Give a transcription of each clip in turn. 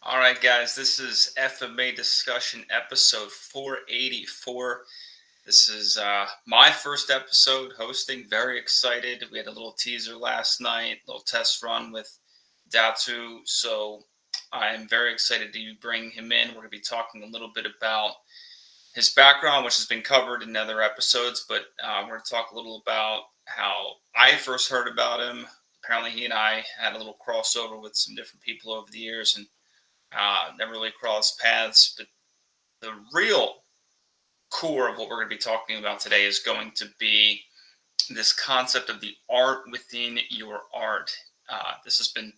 All right, guys, this is FMA discussion episode 484. This is my first episode hosting. Very excited. We had a little teaser last night, little test run with Datu. So I'm very excited to bring him in. We're going to be talking a little bit about his background, which has been covered in other episodes, but we're going to talk a little about how I first heard about him. Apparently, he and I had a little crossover with some different people over the years, and never really crossed paths. But the real core of what we're going to be talking about today is going to be this concept of the art within your art. This has been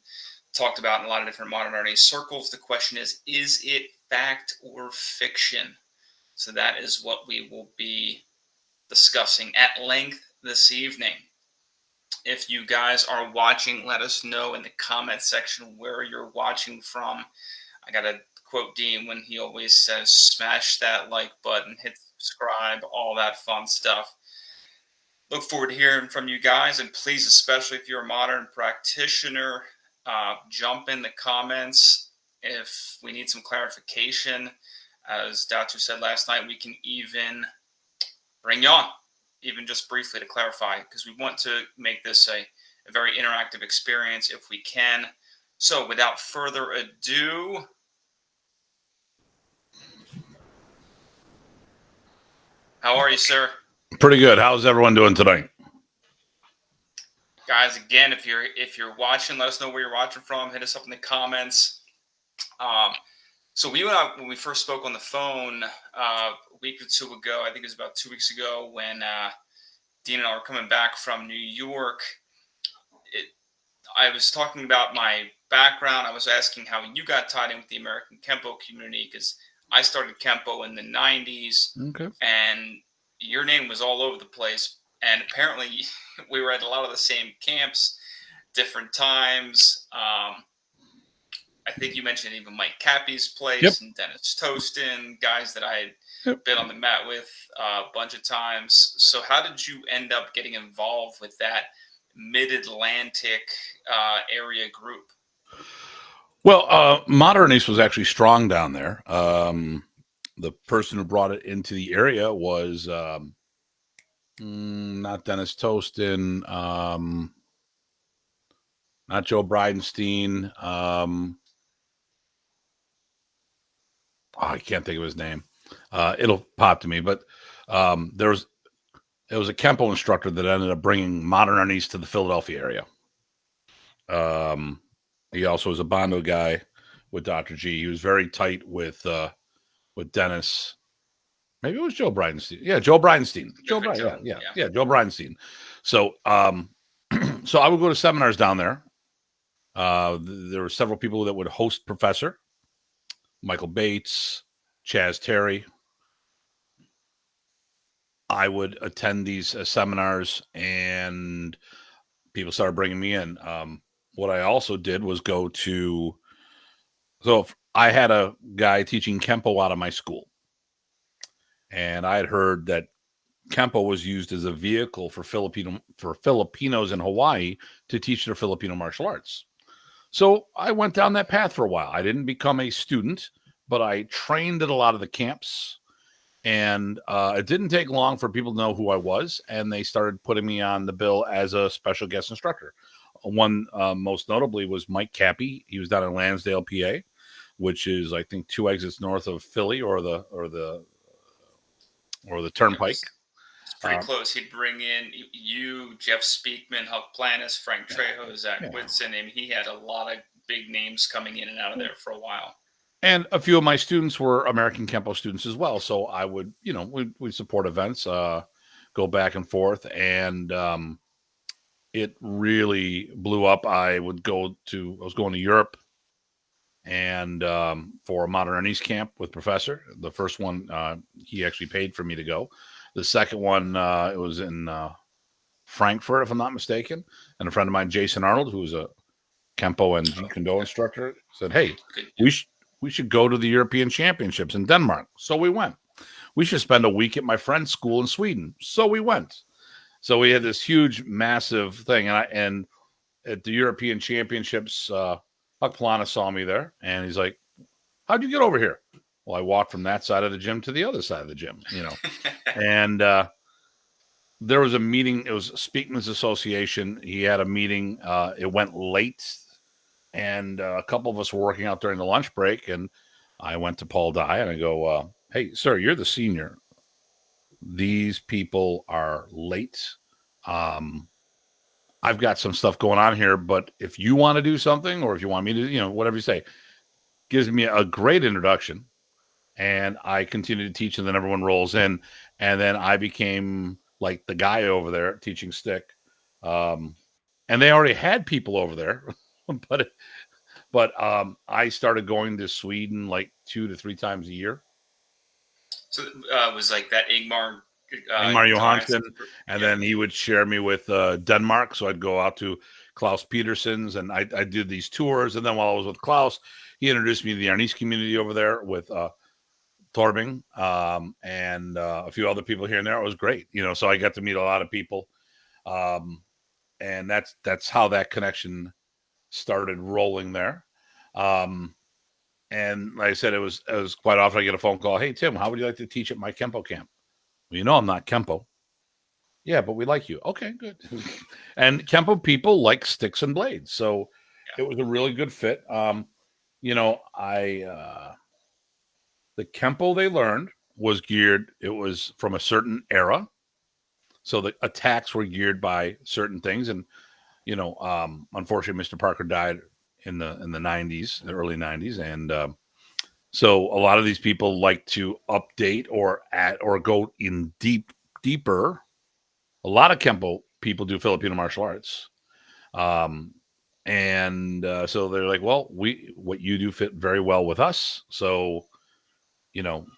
talked about in a lot of different modern art circles. The question is it fact or fiction? So that is what we will be discussing at length this evening. If you guys are watching, let us know in the comment section where you're watching from. I got to quote Dean when he always says, smash that like button, hit subscribe, all that fun stuff. Look forward to hearing from you guys. And please, especially if you're a modern practitioner, jump in the comments if we need some clarification. As Datu said last night, we can even bring you on, even just briefly to clarify, because we want to make this a very interactive experience if we can. So without further ado, how are you, sir? Pretty good. How's everyone doing tonight? Guys, again, if you're watching, let us know where you're watching from. Hit us up in the comments. So we went out when we first spoke on the phone a week or two ago. I think it was about 2 weeks ago when Dean and I were coming back from New York. I was talking about my background. I was asking how you got tied in with the American Kempo community because I started Kempo in the 90s. Okay. And your name was all over the place. And apparently we were at a lot of the same camps, different times. I think you mentioned even Mike Cappy's place and Dennis Tostin, guys that I had been on the mat with a bunch of times. So how did you end up getting involved with that Mid-Atlantic area group? Well, Modern East was actually strong down there. The person who brought it into the area was not Dennis Tostin, not Joe Bridenstine. I can't think of his name. It'll pop to me, but it was a Kempo instructor that ended up bringing Modern East to the Philadelphia area. He also was a Bondo guy with Dr. G. He was very tight with Dennis. Maybe it was Joe Bridenstine. Yeah, Joe Bridenstine. Joe Bridenstine. So, so I would go to seminars down there. There were several people that would host Professor Michael Bates, Chaz Terry. I would attend these seminars, and people started bringing me in. What I also did was go to. So if I had a guy teaching Kempo out of my school, and I had heard that Kempo was used as a vehicle for Filipinos in Hawaii to teach their Filipino martial arts. So I went down that path for a while. I didn't become a student, but I trained at a lot of the camps. And it didn't take long for people to know who I was, and they started putting me on the bill as a special guest instructor. One most notably was Mike Cappy. He was down in Lansdale, PA, which is I think 2 exits north of Philly or the Turnpike. It's pretty close. He'd bring in you, Jeff Speakman, Huck Planis, Frank Trejo, Zach Whitson, and he had a lot of big names coming in and out of there for a while. And a few of my students were American Kempo students as well. So I would, we'd support events, go back and forth. And it really blew up. I was going to Europe and for a Modern East camp with Professor. The first one, he actually paid for me to go. The second one, it was in Frankfurt, if I'm not mistaken. And a friend of mine, Jason Arnold, who was a Kempo and Jeet Kune Do instructor, said, hey, we should go to the European Championships in Denmark. So we went. We should spend a week at my friend's school in Sweden. So we went. So we had this huge, massive thing. And at the European Championships, Huck Planis saw me there. And he's like, how'd you get over here? Well, I walked from that side of the gym to the other side of the gym, and there was a meeting. It was Speakman's Association. He had a meeting. It went late, and a couple of us were working out during the lunch break, and I went to Paul Dye and I go, hey, sir, you're the senior. These people are late. I've got some stuff going on here, but if you want to do something, or if you want me to, whatever you say, gives me a great introduction. And I continue to teach, and then everyone rolls in. And then I became like the guy over there teaching stick. And they already had people over there, but I started going to Sweden like 2 to 3 times a year. So it was like that Ingmar Johansson, and then he would share me with Denmark. So I'd go out to Klaus Peterson's, and I did these tours. And then while I was with Klaus, he introduced me to the Arnis community over there with Torbing and a few other people here and there. It was great, so I got to meet a lot of people. And that's how that connection started rolling there. And like I said, it was quite often I get a phone call. Hey, Tim, how would you like to teach at my Kempo camp? Well, I'm not Kempo. Yeah, but we like you. Okay, good. And Kempo people like sticks and blades. So it was a really good fit. The Kempo they learned was geared. It was from a certain era. So the attacks were geared by certain things. And, unfortunately, Mr. Parker died in the 90s, the early 90s. And so a lot of these people like to update or add or go in deeper. A lot of Kempo people do Filipino martial arts. So they're like, well, what you do fit very well with us. So,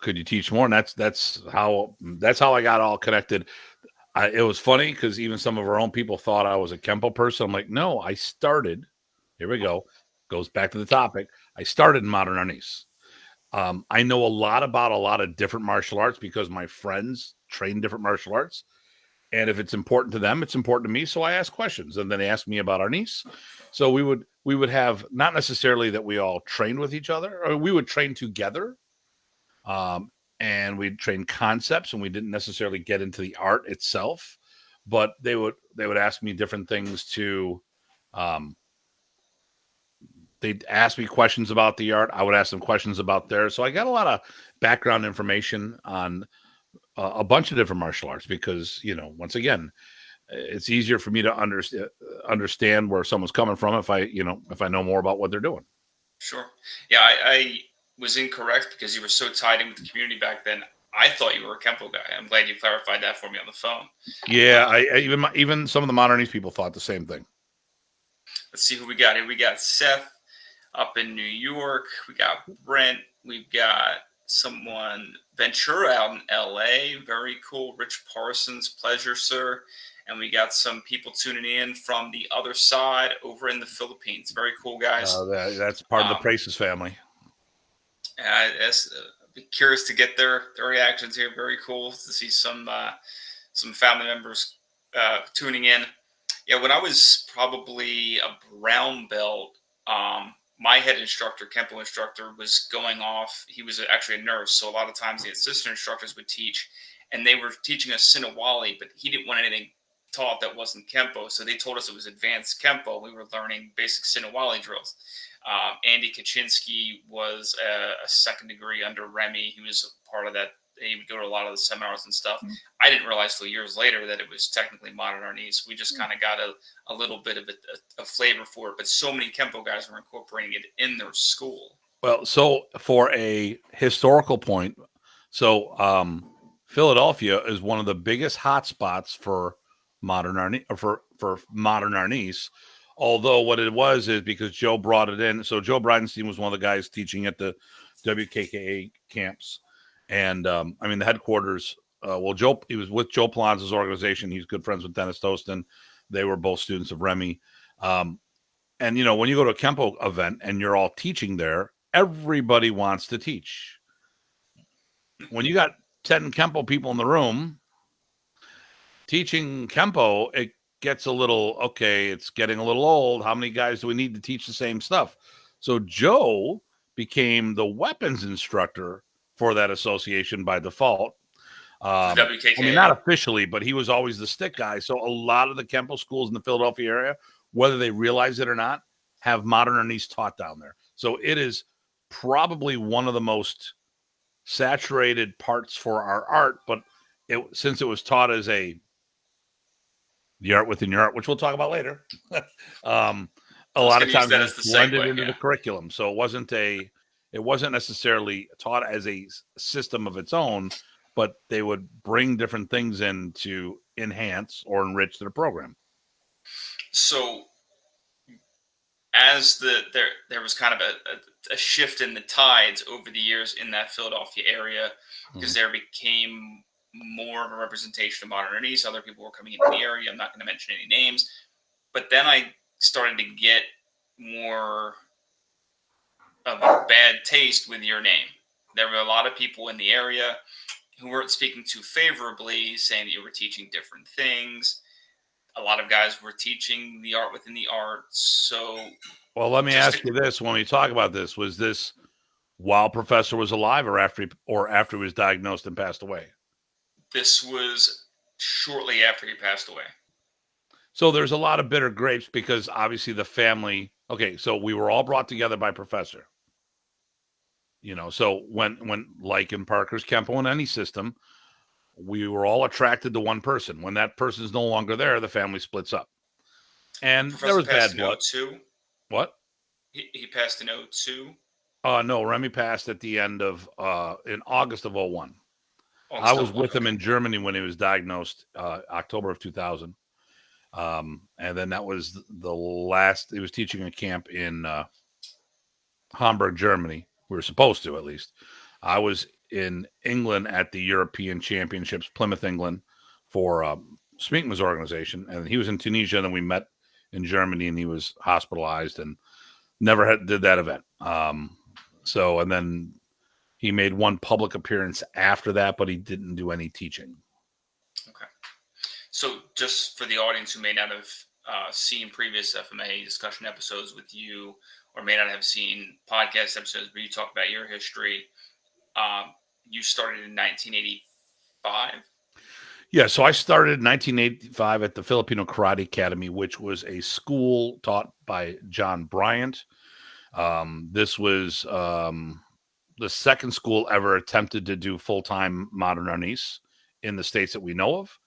could you teach more? And that's how I got all connected. It was funny because even some of our own people thought I was a Kempo person. I'm like, no, I started. Here we go. Goes back to the topic. I started in modern Arnis. I know a lot about a lot of different martial arts because my friends train different martial arts. And if it's important to them, it's important to me. So I ask questions, and then they ask me about Arnis. So we would have not necessarily that we all trained with each other, or we would train together. And we'd train concepts, and we didn't necessarily get into the art itself, but they would ask me different things to, they'd ask me questions about the art. I would ask them questions about theirs. So I got a lot of background information on a bunch of different martial arts because, once again, it's easier for me to understand where someone's coming from if I know more about what they're doing. Sure. Yeah, I was incorrect because you were so tied in with the community back then. I thought you were a Kempo guy. I'm glad you clarified that for me on the phone. Yeah, even some of the modernist people thought the same thing. Let's see who we got here. We got Seth up in New York. We got Brent. We've got someone, Ventura, out in L.A. Very cool. Rich Parsons, pleasure, sir. And we got some people tuning in from the other side over in the Philippines. Very cool, guys. That's part of the Praces family. I'd be curious to get their reactions here. Very cool to see some family members tuning in. Yeah, when I was probably a brown belt, my head instructor, Kempo instructor, was going off. He was actually a nurse, so a lot of times the assistant instructors would teach, and they were teaching us Sinawali, but he didn't want anything taught that wasn't Kempo, so they told us it was advanced Kempo. We were learning basic Sinawali drills. Andy Kaczynski was a second degree under Remy. He was a part of that. He would go to a lot of the seminars and stuff. Mm-hmm. I didn't realize till years later that it was technically modern Arnis. We just kind of got a little bit of a flavor for it. But so many Kempo guys were incorporating it in their school. Well, so for a historical point, Philadelphia is one of the biggest hotspots for modern Arnis, for modern Arnis. Although what it was is because Joe brought it in. So Joe Bridenstine was one of the guys teaching at the WKKA camps. And the headquarters, Joe, he was with Joe Palazzo's organization. He's good friends with Dennis Tostin. They were both students of Remy. And, when you go to a Kempo event and you're all teaching there, everybody wants to teach. When you got 10 Kempo people in the room, teaching Kempo, it gets a little, okay, it's getting a little old. How many guys do we need to teach the same stuff? So Joe became the weapons instructor for that association by default. For WKK. I mean, not officially, but he was always the stick guy. So a lot of the Kempo schools in the Philadelphia area, whether they realize it or not, have modern Ernest taught down there. So it is probably one of the most saturated parts for our art. But since it was taught as the art within your art, which we'll talk about later, a lot of times it was blended into the curriculum. So it wasn't necessarily taught as a system of its own, but they would bring different things in to enhance or enrich their program. So as there was kind of a shift in the tides over the years in that Philadelphia area, because there became more of a representation of modern Ernest. Other people were coming into the area. I'm not going to mention any names. But then I started to get more of a bad taste with your name. There were a lot of people in the area who weren't speaking too favorably, saying that you were teaching different things. A lot of guys were teaching the art within the art. So, well, let me ask you this: when we talk about this, was this while Professor was alive, or after he was diagnosed and passed away? This was shortly after he passed away. So there's a lot of bitter grapes because obviously the family. Okay, so we were all brought together by Professor. So when like in Parker's Kempo in any system, we were all attracted to one person. When that person is no longer there, the family splits up. And Professor there was passed bad blood. 02? What? He passed in 02? No, Remy passed at the end of in August of 01. I was with him in Germany when he was diagnosed, October of 2000. And then that was the last. He was teaching a camp in Hamburg, Germany. We were supposed to, at least. I was in England at the European Championships, Plymouth, England, for Smeekman's organization, and he was in Tunisia. And then we met in Germany, and he was hospitalized and never did that event. And then he made one public appearance after that, but he didn't do any teaching. Okay. So just for the audience who may not have seen previous FMA discussion episodes with you, or may not have seen podcast episodes where you talk about your history, you started in 1985? Yeah, so I started in 1985 at the Filipino Karate Academy, which was a school taught by John Bryant. This was the second school ever attempted to do full-time modern Ernest in the states that we know of.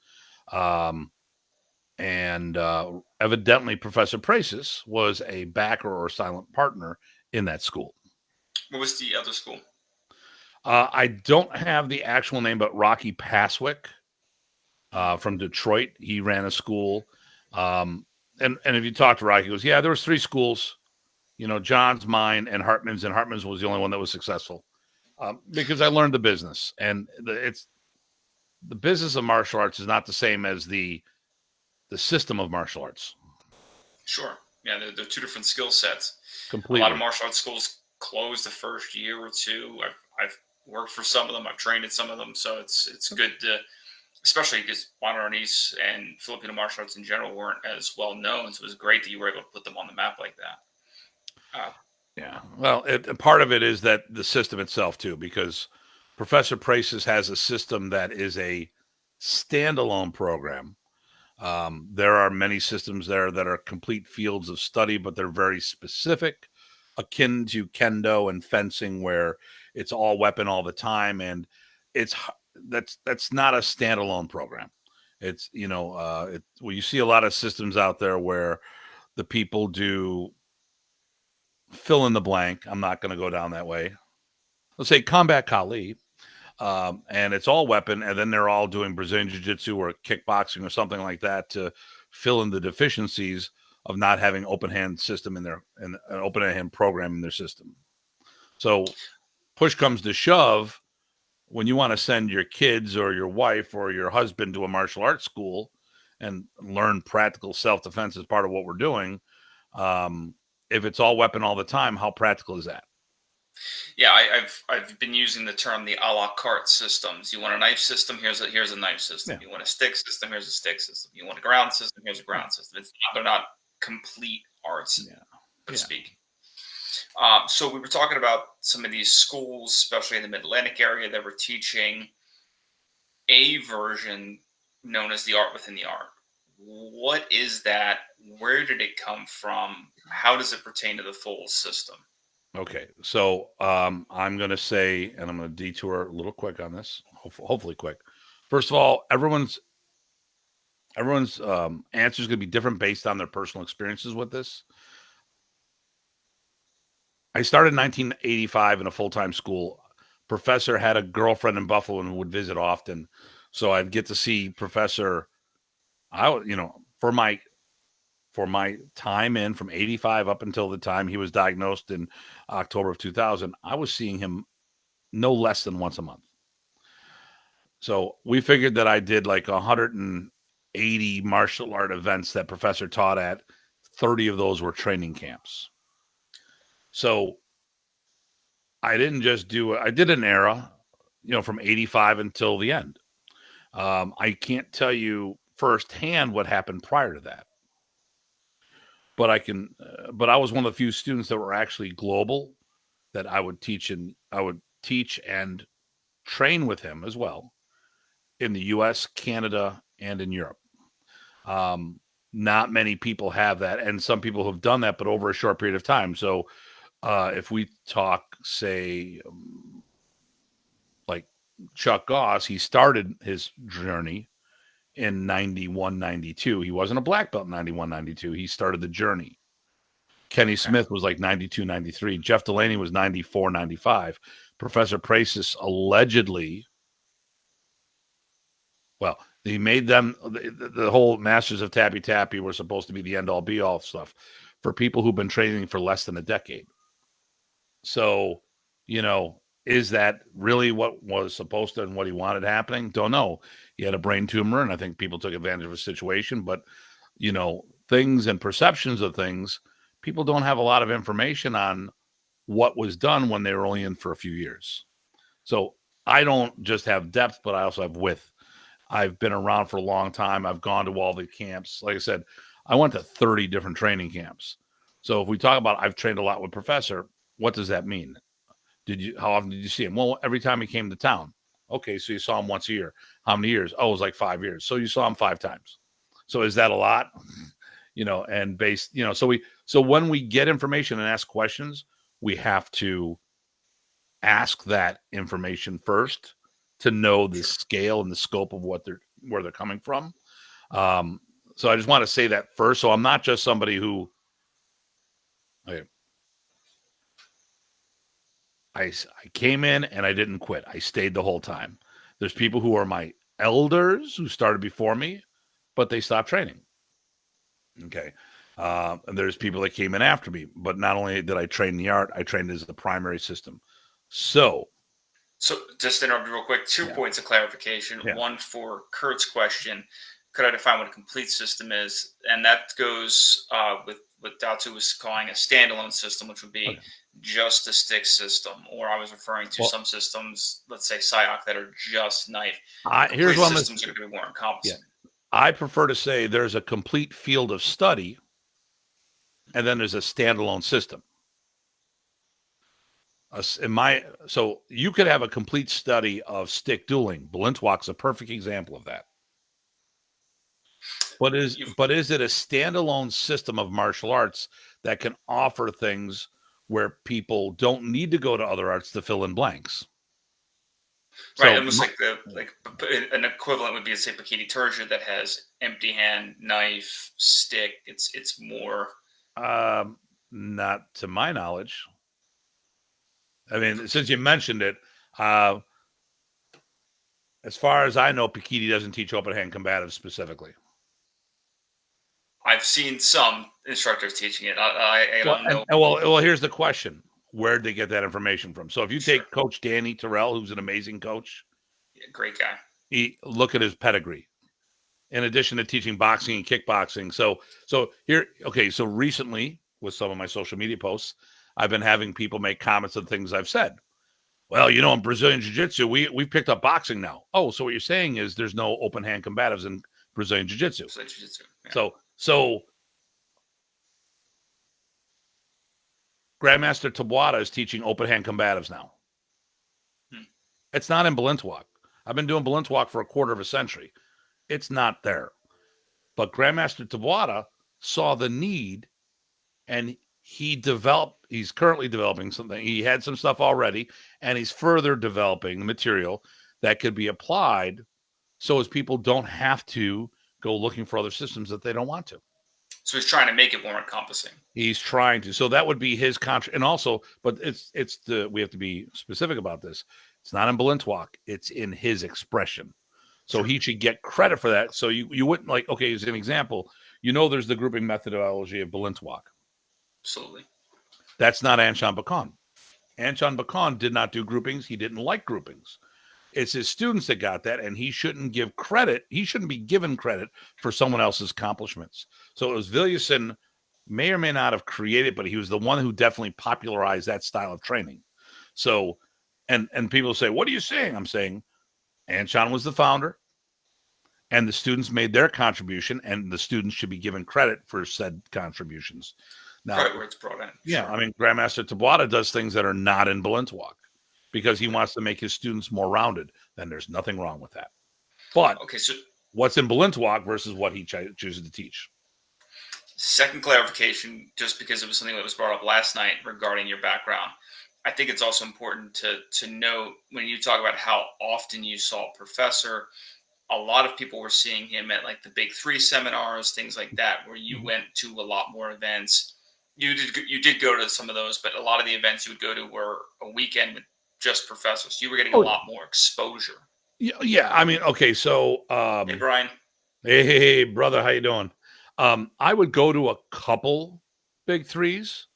Evidently Professor Pracis was a backer or silent partner in that school. What was the other school? I don't have the actual name, but Rocky Paswick from Detroit, he ran a school. And if you talk to Rocky, he goes, yeah, there was 3 schools, John's, mine, and Hartman's was the only one that was successful. Because I learned the business, and the business of martial arts is not the same as the system of martial arts. Sure. Yeah, they're 2 different skill sets. Completely. A lot of martial arts schools close the first year or 2. I've worked for some of them. I've trained at some of them. So it's good to, especially because modern Ernest and Filipino martial arts in general weren't as well known. So it was great that you were able to put them on the map like that. Yeah. Well, part of it is that the system itself, too, because Professor Pracis has a system that is a standalone program. There are many systems there that are complete fields of study, but they're very specific, akin to kendo and fencing, where it's all weapon all the time, and that's not a standalone program. It's well, you see a lot of systems out there where the people do fill in the blank. I'm not going to go down that way. Let's say Combat Kali. And it's all weapon, and then they're all doing Brazilian Jiu-Jitsu or kickboxing or something like that to fill in the deficiencies of not having open hand system in their and an open hand program in their system. So push comes to shove, when you want to send your kids or your wife or your husband to a martial arts school and learn practical self-defense as part of what we're doing, if it's all weapon all the time, how practical is that? Yeah, I've been using the term the a la carte systems. You want a knife system? Here's a knife system. Yeah. You want a stick system? Here's a stick system. You want a ground system? Here's a ground system. They're not complete arts, so to speak. So we were talking about some of these schools, especially in the Mid-Atlantic area, that were teaching a version known as the art within the art. What is that? Where did it come from? How does it pertain to the full system? Okay, so I'm going to say, and I'm going to detour a little quick on this, hopefully quick. First of all, everyone's answer is going to be different based on their personal experiences with this. I started in 1985 in a full-time school. Professor had a girlfriend in Buffalo and would visit often, so I'd get to see Professor. For my time in from 85 up until the time he was diagnosed in October of 2000, I was seeing him no less than once a month. So we figured that I did like 180 martial art events that Professor taught at. 30 of those were training camps. So I didn't just I did an era, from 85 until the end. I can't tell you firsthand what happened prior to that, but but I was one of the few students that were actually global that I would teach and train with him as well in the US, Canada, and in Europe. Not many people have that, and some people have done that, but over a short period of time. So if we talk, say, like Chuck Goss, he started his journey in 91, 92. He wasn't a black belt in 91, 92. He started the journey. Kenny Smith was like 92, 93. Jeff Delaney was 94, 95. Professor Prasis allegedly, well, he made them, the whole Masters of Tappy Tappy were supposed to be the end-all be-all stuff for people who've been training for less than a decade. So, is that really what was supposed to and what he wanted happening? Don't know. He had a brain tumor, and I think people took advantage of a situation. But, things and perceptions of things, people don't have a lot of information on what was done when they were only in for a few years. So I don't just have depth, but I also have width. I've been around for a long time. I've gone to all the camps. Like I said, I went to 30 different training camps. So if we talk about I've trained a lot with Professor, what does that mean? How often did you see him? Well, every time he came to town. Okay, so you saw him once a year. How many years? Oh, it was like 5 years. So you saw him 5 times. So is that a lot? And based, so when we get information and ask questions, we have to ask that information first to know the scale and the scope of where they're coming from. So I just want to say that first. So I'm not just somebody who, okay, I came in and I didn't quit. I stayed the whole time. There's people who are my elders who started before me, but they stopped training. Okay. And there's people that came in after me, but not only did I train the art, I trained as the primary system. So just to interrupt real quick, 2 points of clarification. Yeah. One for Kurt's question: could I define what a complete system is? And that goes with what Datu was calling a standalone system, which would be just a stick system. Or I was referring to some systems, let's say SIOC, that are just knife. Here's what systems are going to be more encompassing. I prefer to say there's a complete field of study, and then there's a standalone system. So you could have a complete study of stick dueling. Blintwalk's a perfect example of that. But is it a standalone system of martial arts that can offer things where people don't need to go to other arts to fill in blanks? Right, almost like an equivalent would be, say, Pakiti Terja, that has empty hand, knife, stick. It's more. Not to my knowledge. I mean, since you mentioned it, as far as I know, Pakiti doesn't teach open hand combatives specifically. I've seen some instructors teaching it. I don't know. Well, here's the question: where'd they get that information from? So if you take Coach Danny Terrell, who's an amazing coach, great guy. Look at his pedigree. In addition to teaching boxing and kickboxing, so here, okay. So recently, with some of my social media posts, I've been having people make comments on things I've said. Well, in Brazilian Jiu-Jitsu, we've picked up boxing now. Oh, so what you're saying is there's no open hand combatives in Brazilian Jiu-Jitsu. Yeah. So Grandmaster Tabata is teaching open hand combatives now. It's not in Balintawak. I've been doing Balintawak for a quarter of a century. It's not there. But Grandmaster Tabata saw the need, and he's currently developing something. He had some stuff already, and he's further developing material that could be applied so as people don't have to go looking for other systems that they don't want to. So he's trying to make it more encompassing. He's trying to. So that would be his contract. And also, but we have to be specific about this. It's not in Balintawak. It's in his expression. So he should get credit for that. So you wouldn't like, okay, as an example, there's the grouping methodology of Balintawak. Absolutely. That's not Anshan Bakan. Anshan Bakan did not do groupings. He didn't like groupings. It's his students that got that, and he shouldn't give credit. He shouldn't be given credit for someone else's accomplishments. So it was Viljason may or may not have created, but he was the one who definitely popularized that style of training. So, and people say, what are you saying? I'm saying Anshan was the founder, and the students made their contribution, and the students should be given credit for said contributions. Now, right where it's brought in. Yeah, sure. I mean, Grandmaster Tabata does things that are not in Balintawak because he wants to make his students more rounded. Then there's nothing wrong with that. But okay, so what's in Balintawak versus what he chooses to teach? Second clarification, just because it was something that was brought up last night regarding your background. I think it's also important to note when you talk about how often you saw Professor, a lot of people were seeing him at like the Big Three seminars, things like that, where you went to a lot more events. You did go to some of those, but a lot of the events you would go to were a weekend with just professors. You were getting a lot more exposure. Yeah. I mean, okay, so hey Brian. Hey, brother, how you doing? I would go to a couple Big Threes,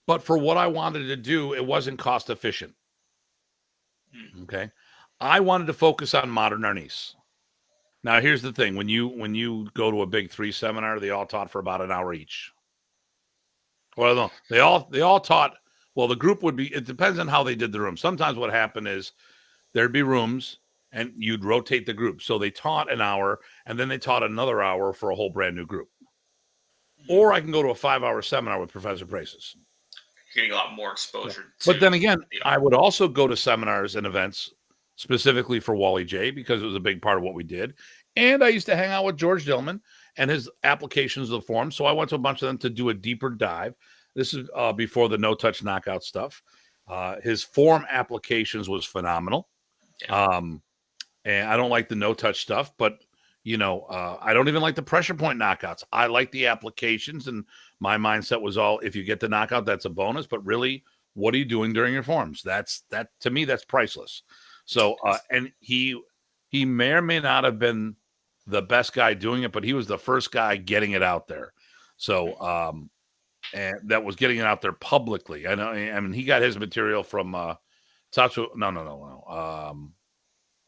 but for what I wanted to do, it wasn't cost efficient. Okay, I wanted to focus on modern Arnis. Now, here's the thing: when you go to a Big Three seminar, they all taught for about an hour each. Well, no, they all taught. Well, the group would be. It depends on how they did the room. Sometimes what happened is there'd be rooms, and you'd rotate the group. So they taught an hour, and then they taught another hour for a whole brand new group. Or I can go to a 5-hour seminar with Professor Braces. Getting a lot more exposure. Yeah. But then again, I would also go to seminars and events specifically for Wally J because it was a big part of what we did. And I used to hang out with George Dillman and his applications of the form. So I went to a bunch of them to do a deeper dive. This is before the no-touch knockout stuff. His form applications was phenomenal. Yeah. And I don't like the no-touch stuff, but I don't even like the pressure point knockouts. I like the applications, and my mindset was all, if you get the knockout, that's a bonus. But really, what are you doing during your forms? That to me, that's priceless. So, and he may or may not have been the best guy doing it, but he was the first guy getting it out there. So, and that was getting it out there publicly. I know. I mean, he got his material from Tacho. No.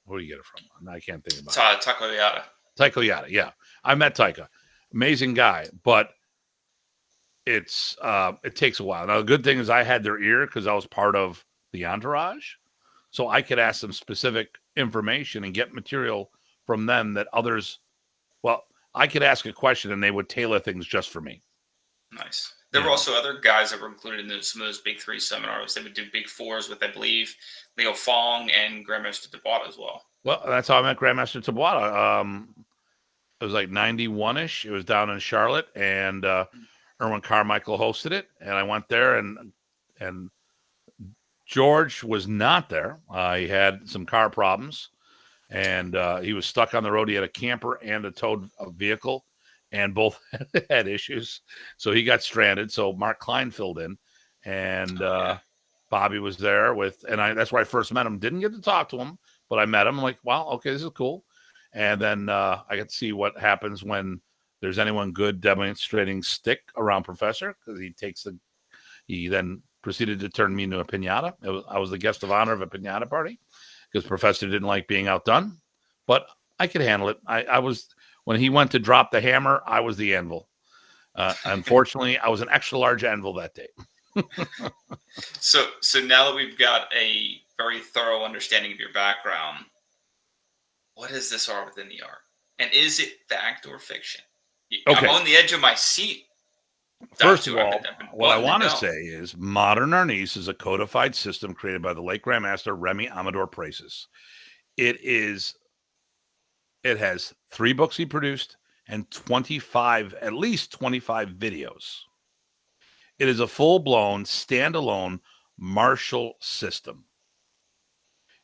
Where do you get it from? I can't think about it. Taiko Yada, yeah. I met Taika. Amazing guy, but it takes a while. Now, the good thing is I had their ear because I was part of the entourage. So I could ask them specific information and get material from them that others, I could ask a question and they would tailor things just for me. Nice. There were also other guys that were included in some of those Big Three seminars. They would do Big Fours with, I believe, Leo Fong and Grandmaster Tabata as well. Well, that's how I met Grandmaster Tabata. It was like 91-ish. It was down in Charlotte, and Erwin Carmichael hosted it. And I went there, and George was not there. He had some car problems, and he was stuck on the road. He had a camper and a towed vehicle, and both had issues. So he got stranded. So Mark Klein filled in, and Bobby was there that's where I first met him. Didn't get to talk to him, but I met him. I'm like, wow, okay, this is cool. And then I got to see what happens when there's anyone good demonstrating stick around Professor, because he then proceeded to turn me into a piñata. I was the guest of honor of a piñata party because Professor didn't like being outdone, but I could handle it. I was, when he went to drop the hammer, I was the anvil. Unfortunately, I was an extra large anvil that day. So now that we've got a very thorough understanding of your background, what is this art within the art? And is it fact or fiction? Okay. I'm on the edge of my seat First of all, I've been what I wanting to want to know. say is modern arnis is a codified system created by the late Grandmaster Remy Amador Praces. It has 3 books he produced and at least 25 videos. It is a full-blown, standalone martial system.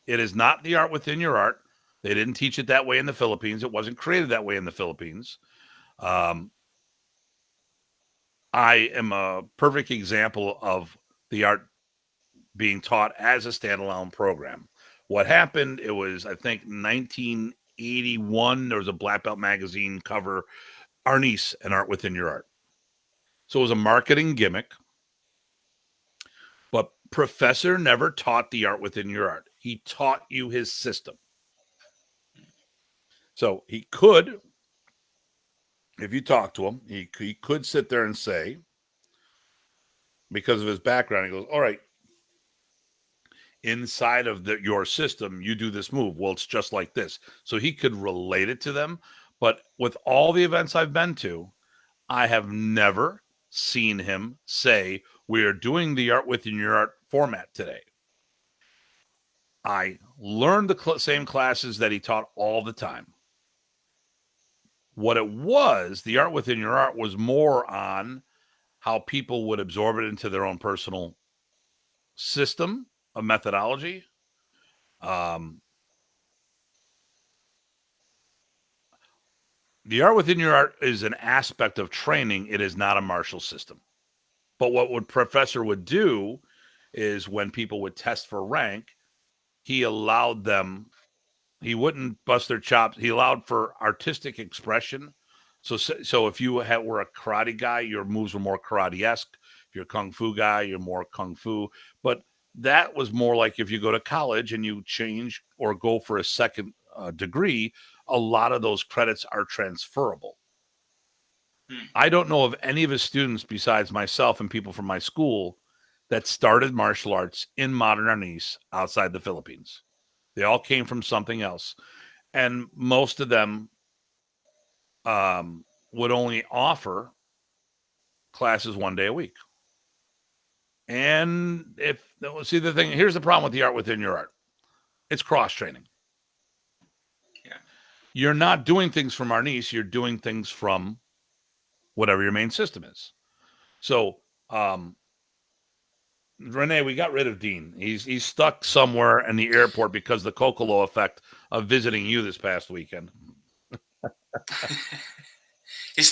It is not the art within your art. They didn't teach it that way in the Philippines. It wasn't created that way in the Philippines. I am a perfect example of the art being taught as a standalone program. What happened, it was, I think, 1981, there was a Black Belt magazine cover, Arnis and Art Within Your Art. So it was a marketing gimmick, but Professor never taught the art within your art. He taught you his system. So he could, if you talk to him, he could sit there and say, because of his background, he goes, all right, inside of your system, you do this move. Well, it's just like this. So he could relate it to them. But with all the events I've been to, I have never seen him say, we are doing the art within your art format today. I learned the same classes that he taught all the time. What it was, the art within your art was more on how people would absorb it into their own personal system of methodology. The art within your art is an aspect of training. It is not a martial system. But what professor would do is when people would test for rank, he allowed them, he wouldn't bust their chops. He allowed for artistic expression. So if you were a karate guy, your moves were more karate-esque. If you're a kung fu guy, you're more kung fu. But that was more like if you go to college and you change or go for a second degree, a lot of those credits are transferable. I don't know of any of his students besides myself and people from my school that started martial arts in modern arnis outside the Philippines. They all came from something else. And most of them would only offer classes 1 day a week. And see the thing, here's the problem with the art within your art. It's cross training. Yeah. You're not doing things from arnis, you're doing things from whatever your main system is. So, Renee, we got rid of Dean. He's stuck somewhere in the airport because of the Kokolo effect of visiting you this past weekend.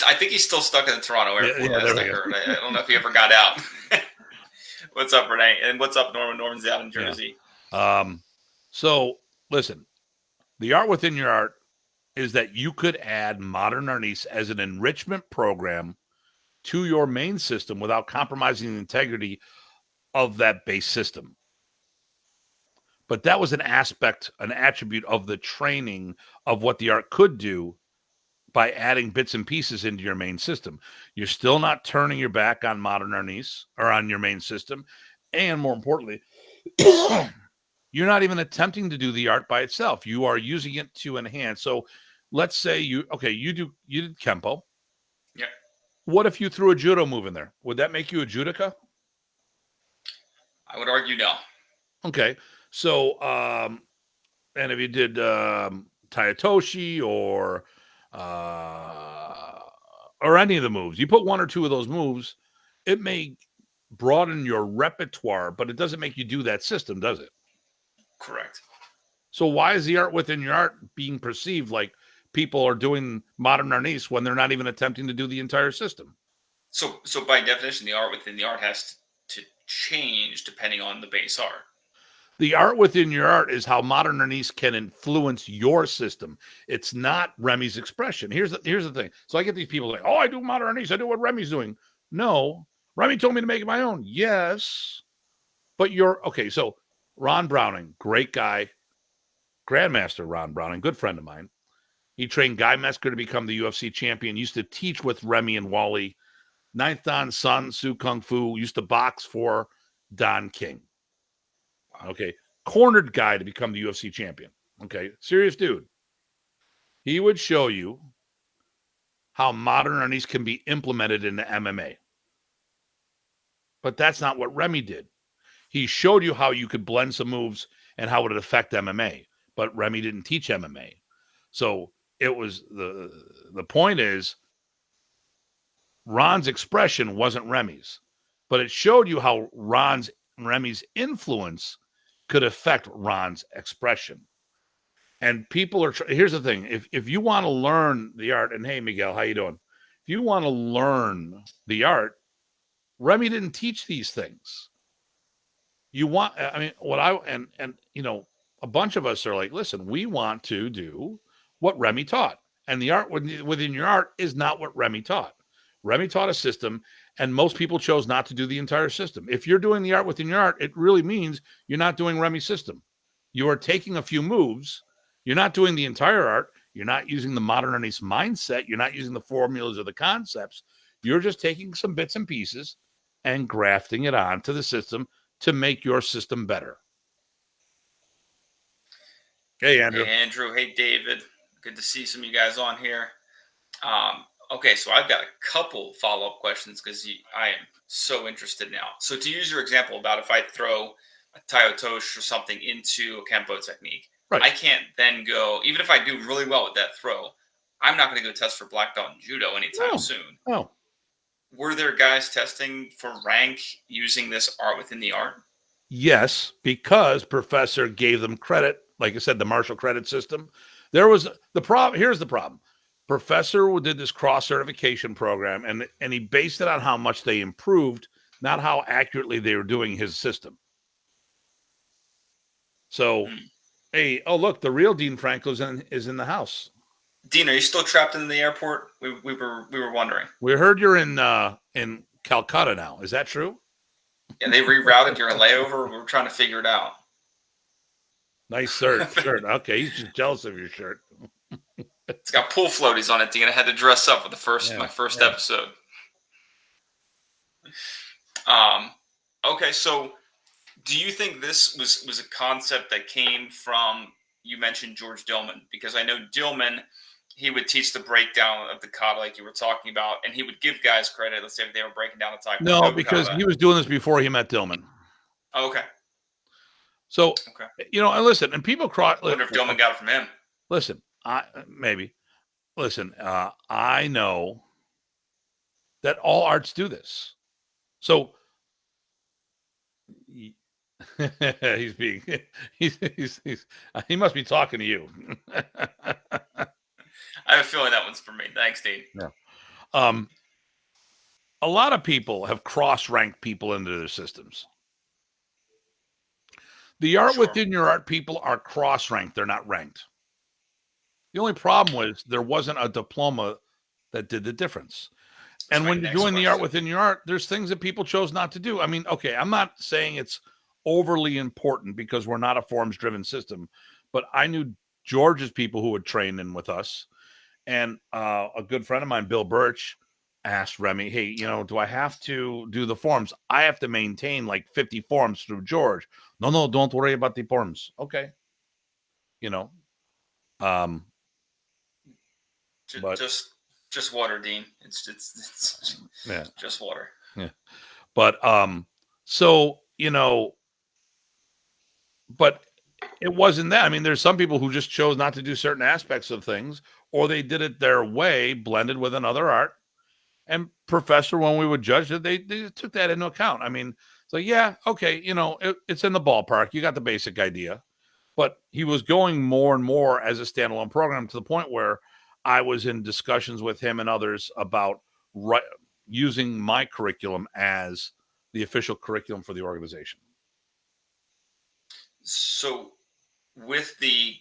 I think he's still stuck in the Toronto airport, Yeah, last I heard. I don't know if he ever got out. What's up, Renee? And what's up, Norman? Norman's out in Jersey. Yeah. So, listen, the art within your art is that you could add modern arnis as an enrichment program to your main system without compromising the integrity of that base system. But that was an attribute of the training of what the art could do by adding bits and pieces into your main system. You're still not turning your back on modern arnis or on your main system. And more importantly, you're not even attempting to do the art by itself. You are using it to enhance. So let's say you did Kempo. Yeah. What if you threw a judo move in there? Would that make you a judoka? I would argue no. Okay. So, and if you did Tayatoshi or any of the moves, you put 1 or 2 of those moves, it may broaden your repertoire, but it doesn't make you do that system, does it? Correct. So why is the art within your art being perceived like people are doing modern arnis when they're not even attempting to do the entire system? So by definition, the art within the art has to change depending on the base art. The art within your art is how modern arnis can influence your system. It's not Remy's expression. Here's the thing. So I get these people like, oh, I do modern arnis. I do what Remy's doing. No, Remy told me to make it my own. Yes, but okay. So Ron Browning, great guy, Grandmaster Ron Browning, good friend of mine. He trained Guy Mesker to become the UFC champion. Used to teach with Remy and Wally. Ninth Dan Sun Tzu Kung Fu. Used to box for Don King. Okay. Cornered guy to become the UFC champion. Okay. Serious dude. He would show you how modern arnis can be implemented into MMA. But that's not what Remy did. He showed you how you could blend some moves and how it would affect MMA. But Remy didn't teach MMA. So it was the point is Ron's expression wasn't Remy's, but it showed you how Remy's influence could affect Ron's expression. And people are here's the thing, if you want to learn the art, and hey Miguel, how you doing? If you want to learn the art, Remy didn't teach these things. You want, I mean, what I and you know, a bunch of us are like, listen, we want to do what Remy taught, and the art within your art is not what Remy taught. Remy taught a system, and most people chose not to do the entire system. If you're doing the art within your art, it really means you're not doing Remy's system. You are taking a few moves. You're not doing the entire art. You're not using the modernist mindset. You're not using the formulas or the concepts. You're just taking some bits and pieces and grafting it onto the system to make your system better. Hey, Andrew. Hey, Andrew. Hey, David. Good to see some of you guys on here. Okay, so I've got a couple follow-up questions because I am so interested now. So to use your example about if I throw a Tayotosh or something into a Kempo technique, Right. I can't then go, even if I do really well with that throw, I'm not going to go test for black belt in judo anytime soon. No. Were there guys testing for rank using this art within the art? Yes, because Professor gave them credit. Like I said, the Marshall credit system. There was the problem. Here's the problem. Professor did this cross certification program, and he based it on how much they improved, not how accurately they were doing his system. So, hey, oh look, the real Dean Franco is in the house. Dean, are you still trapped in the airport? We were wondering. We heard you're in Calcutta now. Is that true? Yeah, they rerouted your layover. We were trying to figure it out. Nice shirt. Okay, he's just jealous of your shirt. It's got pool floaties on it, Dean. I had to dress up for my first episode. Okay, so do you think this was a concept that came from, you mentioned George Dillman, because I know Dillman, he would teach the breakdown of the kata like you were talking about, and he would give guys credit. Let's say if they were breaking down a Taekwondo No, because kata. he was doing this before he met Dillman. Oh, okay. So, and listen, and people cross. I wonder if Dillman got it from him. Listen, maybe. Listen, I know that all arts do this. So he must be talking to you. I have a feeling that one's for me. Thanks, Dean. Yeah. A lot of people have cross-ranked people into their systems. The art within your art people are cross-ranked. They're not ranked. The only problem was there wasn't a diploma that did the difference. And when you're doing the art within your art, there's things that people chose not to do. I mean, okay, I'm not saying it's overly important because we're not a forms-driven system, but I knew George's people who would train in with us. And a good friend of mine, Bill Birch, asked Remy, hey, do I have to do the forms? I have to maintain like 50 forms through George. No, don't worry about the forms. Okay. Just water, Dean. It's just water. Yeah. But but it wasn't that. I mean, there's some people who just chose not to do certain aspects of things, or they did it their way, blended with another art. And Professor, when we would judge it, they took that into account. I mean, so yeah, okay, it's in the ballpark. You got the basic idea. But he was going more and more as a standalone program to the point where I was in discussions with him and others about using my curriculum as the official curriculum for the organization. So with the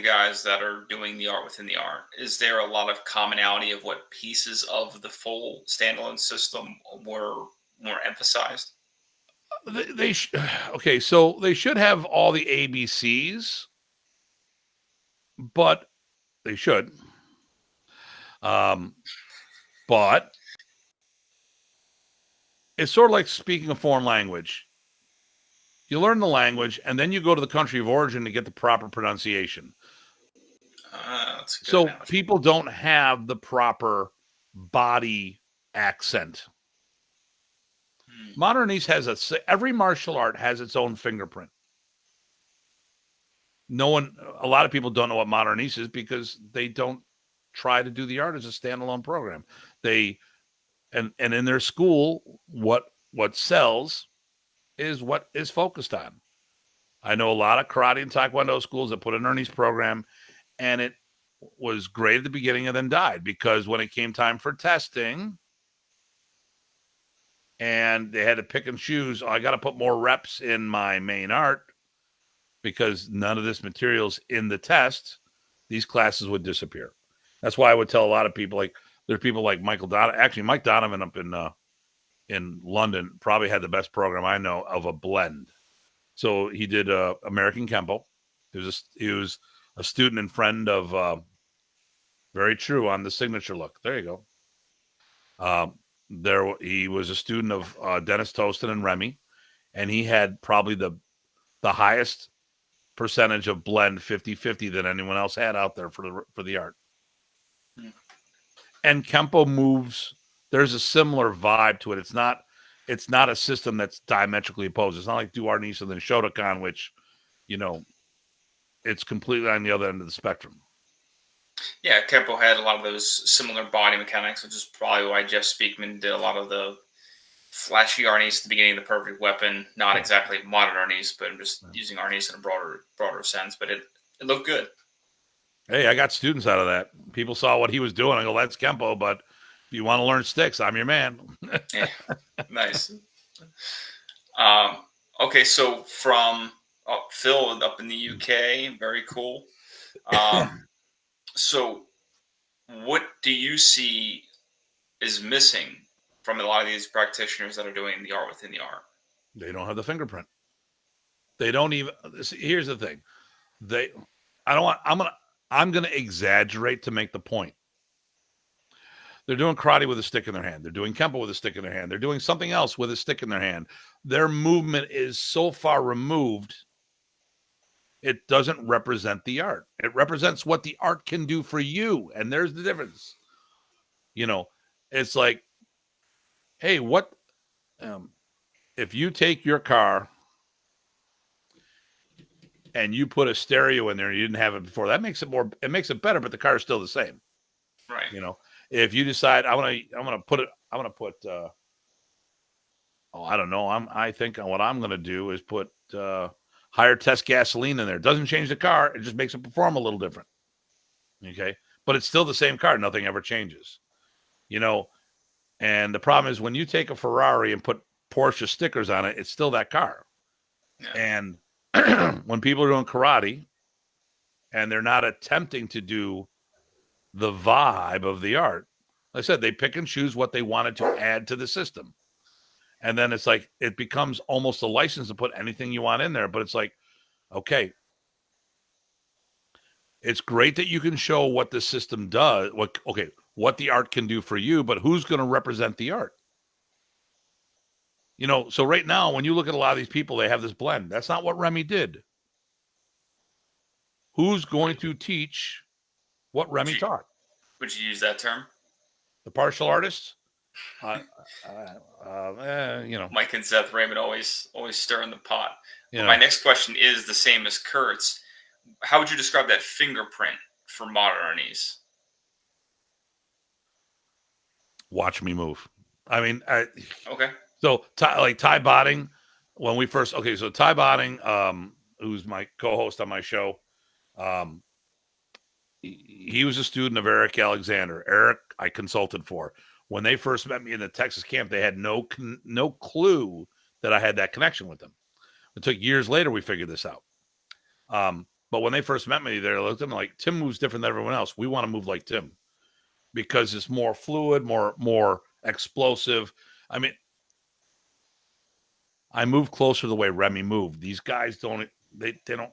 guys that are doing the art within the art, is there a lot of commonality of what pieces of the full standalone system were more emphasized? Okay, so they should have all the ABCs, but they should. But it's sort of like speaking a foreign language. You learn the language, and then you go to the country of origin to get the proper pronunciation. So analogy. People don't have the proper body accent. Mm. Modernese has every martial art has its own fingerprint. A lot of people don't know what modernese is because they don't try to do the art as a standalone program. They and in their school, what sells is what is focused on. I know a lot of karate and taekwondo schools that put an Ernie's program, and it was great at the beginning and then died because when it came time for testing and they had to pick and choose, I got to put more reps in my main art because none of this material's in the test, these classes would disappear. That's why I would tell a lot of people, like, there's people like Michael Donovan. Actually, Mike Donovan up in London probably had the best program I know of a blend. So he did American Kempo. He was a student and friend of Very True on the signature look. There you go. There he was a student of Dennis Toston and Remy, and he had probably the highest percentage of blend 50-50 than anyone else had out there for the art. Mm. And Kempo moves. There's a similar vibe to it. It's not a system that's diametrically opposed. It's not like Do Arnis and then Shotokan, which, you know, it's completely on the other end of the spectrum. Yeah, Kempo had a lot of those similar body mechanics, which is probably why Jeff Speakman did a lot of the flashy Arnis at the beginning of the Perfect Weapon. Not exactly modern Arnis, but I'm just using Arnis in a broader sense. But it looked good. Hey, I got students out of that. People saw what he was doing. I go, that's Kempo, but if you want to learn sticks, I'm your man. Yeah, nice. Okay, so from Phil up in the UK, very cool. So what do you see is missing from a lot of these practitioners that are doing the art within the art? They don't have the fingerprint. They don't even. Here's the thing. They. I don't want. I'm gonna exaggerate to make the point. They're doing karate with a stick in their hand. They're doing kempo with a stick in their hand. They're doing something else with a stick in their hand. Their movement is so far removed, it doesn't represent the art. It represents what the art can do for you. And there's the difference. You know, it's like, hey, what if you take your car and you put a stereo in there and you didn't have it before? That makes it makes it better, but the car is still the same. Right. You know, if you decide I want to put I don't know. I think what I'm going to do is put higher test gasoline in there. It doesn't change the car. It just makes it perform a little different. Okay. But it's still the same car. Nothing ever changes. You know, and the problem is when you take a Ferrari and put Porsche stickers on it, it's still that car. Yeah. And when people are doing karate and they're not attempting to do the vibe of the art, like I said, they pick and choose what they wanted to add to the system. And then it's like it becomes almost a license to put anything you want in there. But it's like, okay, it's great that you can show what the system does, what the art can do for you, but who's going to represent the art? You know, so right now, when you look at a lot of these people, they have this blend. That's not what Remy did. Who's going to teach what Remy taught? Would you use that term? The partial artists? You know, Mike and Seth Raymond always stirring the pot. you But know, my next question is the same as Kurt's. How would you describe that fingerprint for modern Arnis? watch me move. I mean, Okay. so like Ty Botting, when we first so Ty Botting, who's my co-host on my show, he was a student of Eric Alexander. Eric, I consulted for. When they first met me in the Texas camp, they had no clue that I had that connection with them. It took years later we figured this out. But when they first met me, they looked at me like, Tim moves different than everyone else. We want to move like Tim because it's more fluid, more explosive. I mean, I move closer to the way Remy moved. These guys don't. They don't.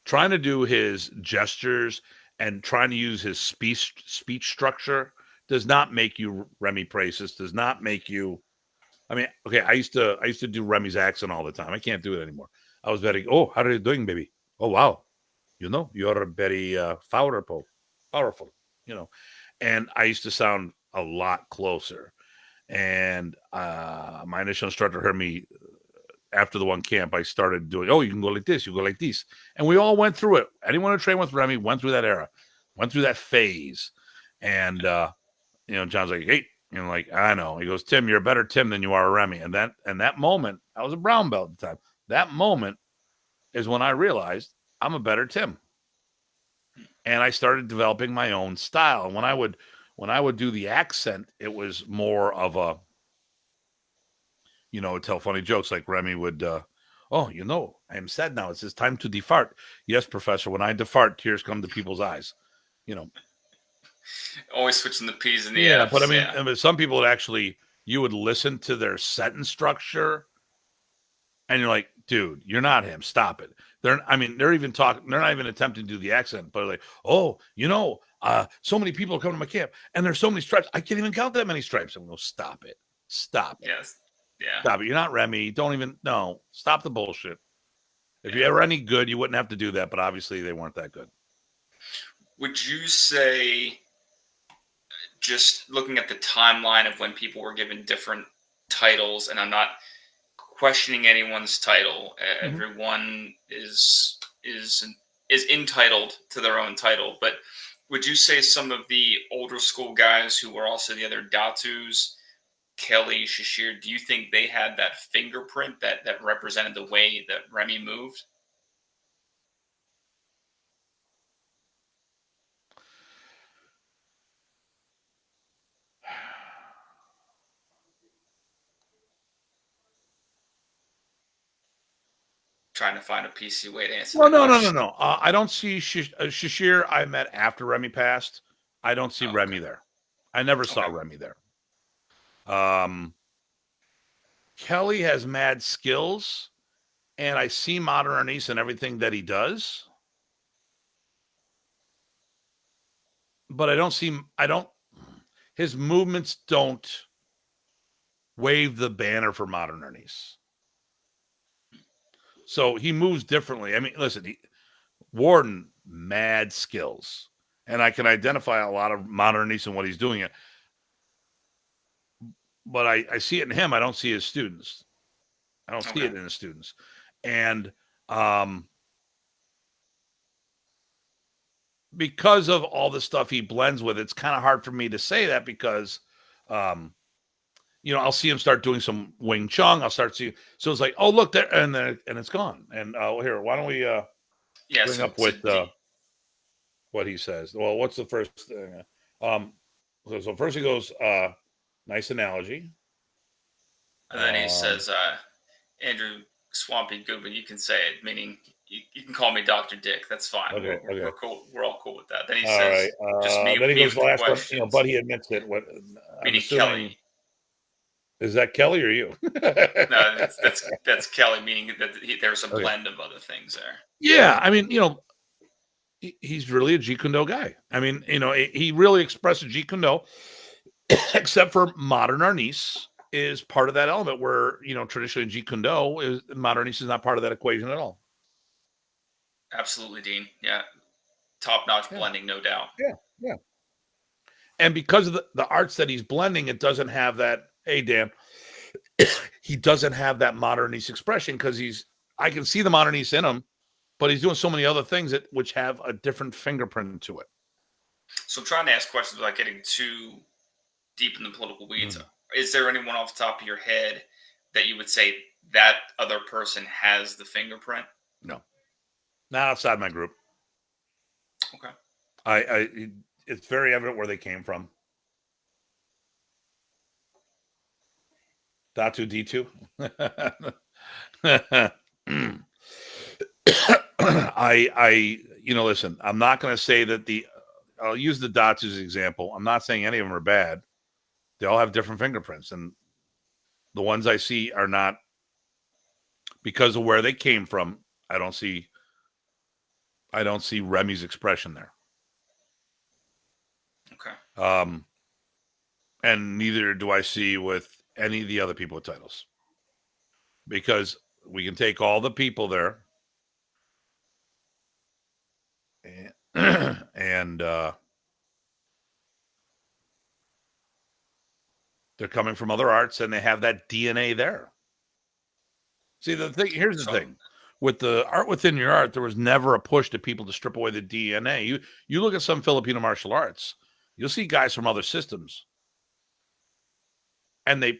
Trying to do his gestures and trying to use his speech structure does not make you Remy Pracis. Does not make you. I mean, okay, I used to do Remy's accent all the time. I can't do it anymore. I was very. Oh, how are you doing, baby? Oh, wow. You know, you're very powerful. You know, and I used to sound a lot closer. And my initial instructor heard me after the one camp. I started doing, oh, you can go like this, you go like this. And we all went through it. Anyone who trained with Remy went through that era, went through that phase. And, John's like, hey, like, I know. He goes, Tim, you're a better Tim than you are a Remy. And that moment, I was a brown belt at the time. That moment is when I realized I'm a better Tim. And I started developing my own style. And when I would do the accent, it was more of a, tell funny jokes like Remy would, oh, I am sad now. It's his time to depart. Yes, professor, when I depart, tears come to people's eyes. Always switching the P's and the Yeah, but I F's. mean, Yeah. some people would actually, you would listen to their sentence structure and you're like, dude, you're not him. Stop it. They're even talking, they're not even attempting to do the accent, but like, oh, so many people are coming to my camp and there's so many stripes. I can't even count that many stripes. I'm going to stop it. Stop it. Yes. Yeah. Stop it. You're not Remy. Don't even, no, stop the bullshit. If Yeah. you were any good, you wouldn't have to do that, but obviously they weren't that good. Would you say, just looking at the timeline of when people were given different titles, and I'm not questioning anyone's title. Mm-hmm. Everyone is entitled to their own title, but would you say some of the older school guys who were also the other Datus, Kelly, Shashir, do you think they had that fingerprint that represented the way that Remy moved? Trying to find a PC way to answer Well, that no. question. I don't see Shashir. I met after Remy passed. I don't see Remy there. I never saw Remy there. Kelly has mad skills, and I see Modern Ernest and everything that he does. But his movements don't wave the banner for Modern Ernest. So he moves differently. I mean, listen, Warden, mad skills. And I can identify a lot of Modern Ernest and what he's doing. But I see it in him. I don't see his students. I don't see it in his students. And because of all the stuff he blends with, it's kind of hard for me to say that because, I'll see him start doing some Wing Chun. I'll start seeing. So it's like, oh, look there. And then it's gone. And here, why don't we bring up with what he says? Well, what's the first thing? So first he goes, nice analogy. And then he says, Andrew Swampy Good, but you can say it, meaning you can call me Dr. Dick. That's fine. Okay, we're cool. We're all cool with that. Then he all says, right. just me, then he me goes with the the last questions. one, but he admits it. What Meaning Kelly. Is that Kelly or you? No, that's Kelly, meaning that there's a blend of other things there. Yeah, I mean, he's really a Jeet Kune Do guy. I mean, he really expresses Jeet Kune Do, except for Modern Ernest is part of that element where, traditionally Jeet Kune Do Modern Ernest is not part of that equation at all. Absolutely, Dean. Yeah. Top-notch blending, no doubt. Yeah. And because of the arts that he's blending, it doesn't have that, hey, Dan, he doesn't have that Modern Ernest expression because I can see the Modern Ernest in him, but he's doing so many other things which have a different fingerprint to it. So I'm trying to ask questions without getting too deep in the political weeds. Is there anyone off the top of your head that you would say that other person has the fingerprint? No. Not outside my group. Okay. It's very evident where they came from. Datu D2. Listen, I'm not going to say that I'll use the Datu as an example. I'm not saying any of them are bad. They all have different fingerprints, and the ones I see are not because of where they came from. I don't see Remy's expression there. Okay. And neither do I see with any of the other people with titles. Because we can take all the people there and They're coming from other arts, and they have that DNA there. See, here's the thing. With the art within your art, there was never a push to people to strip away the DNA. You look at some Filipino martial arts, you'll see guys from other systems, and they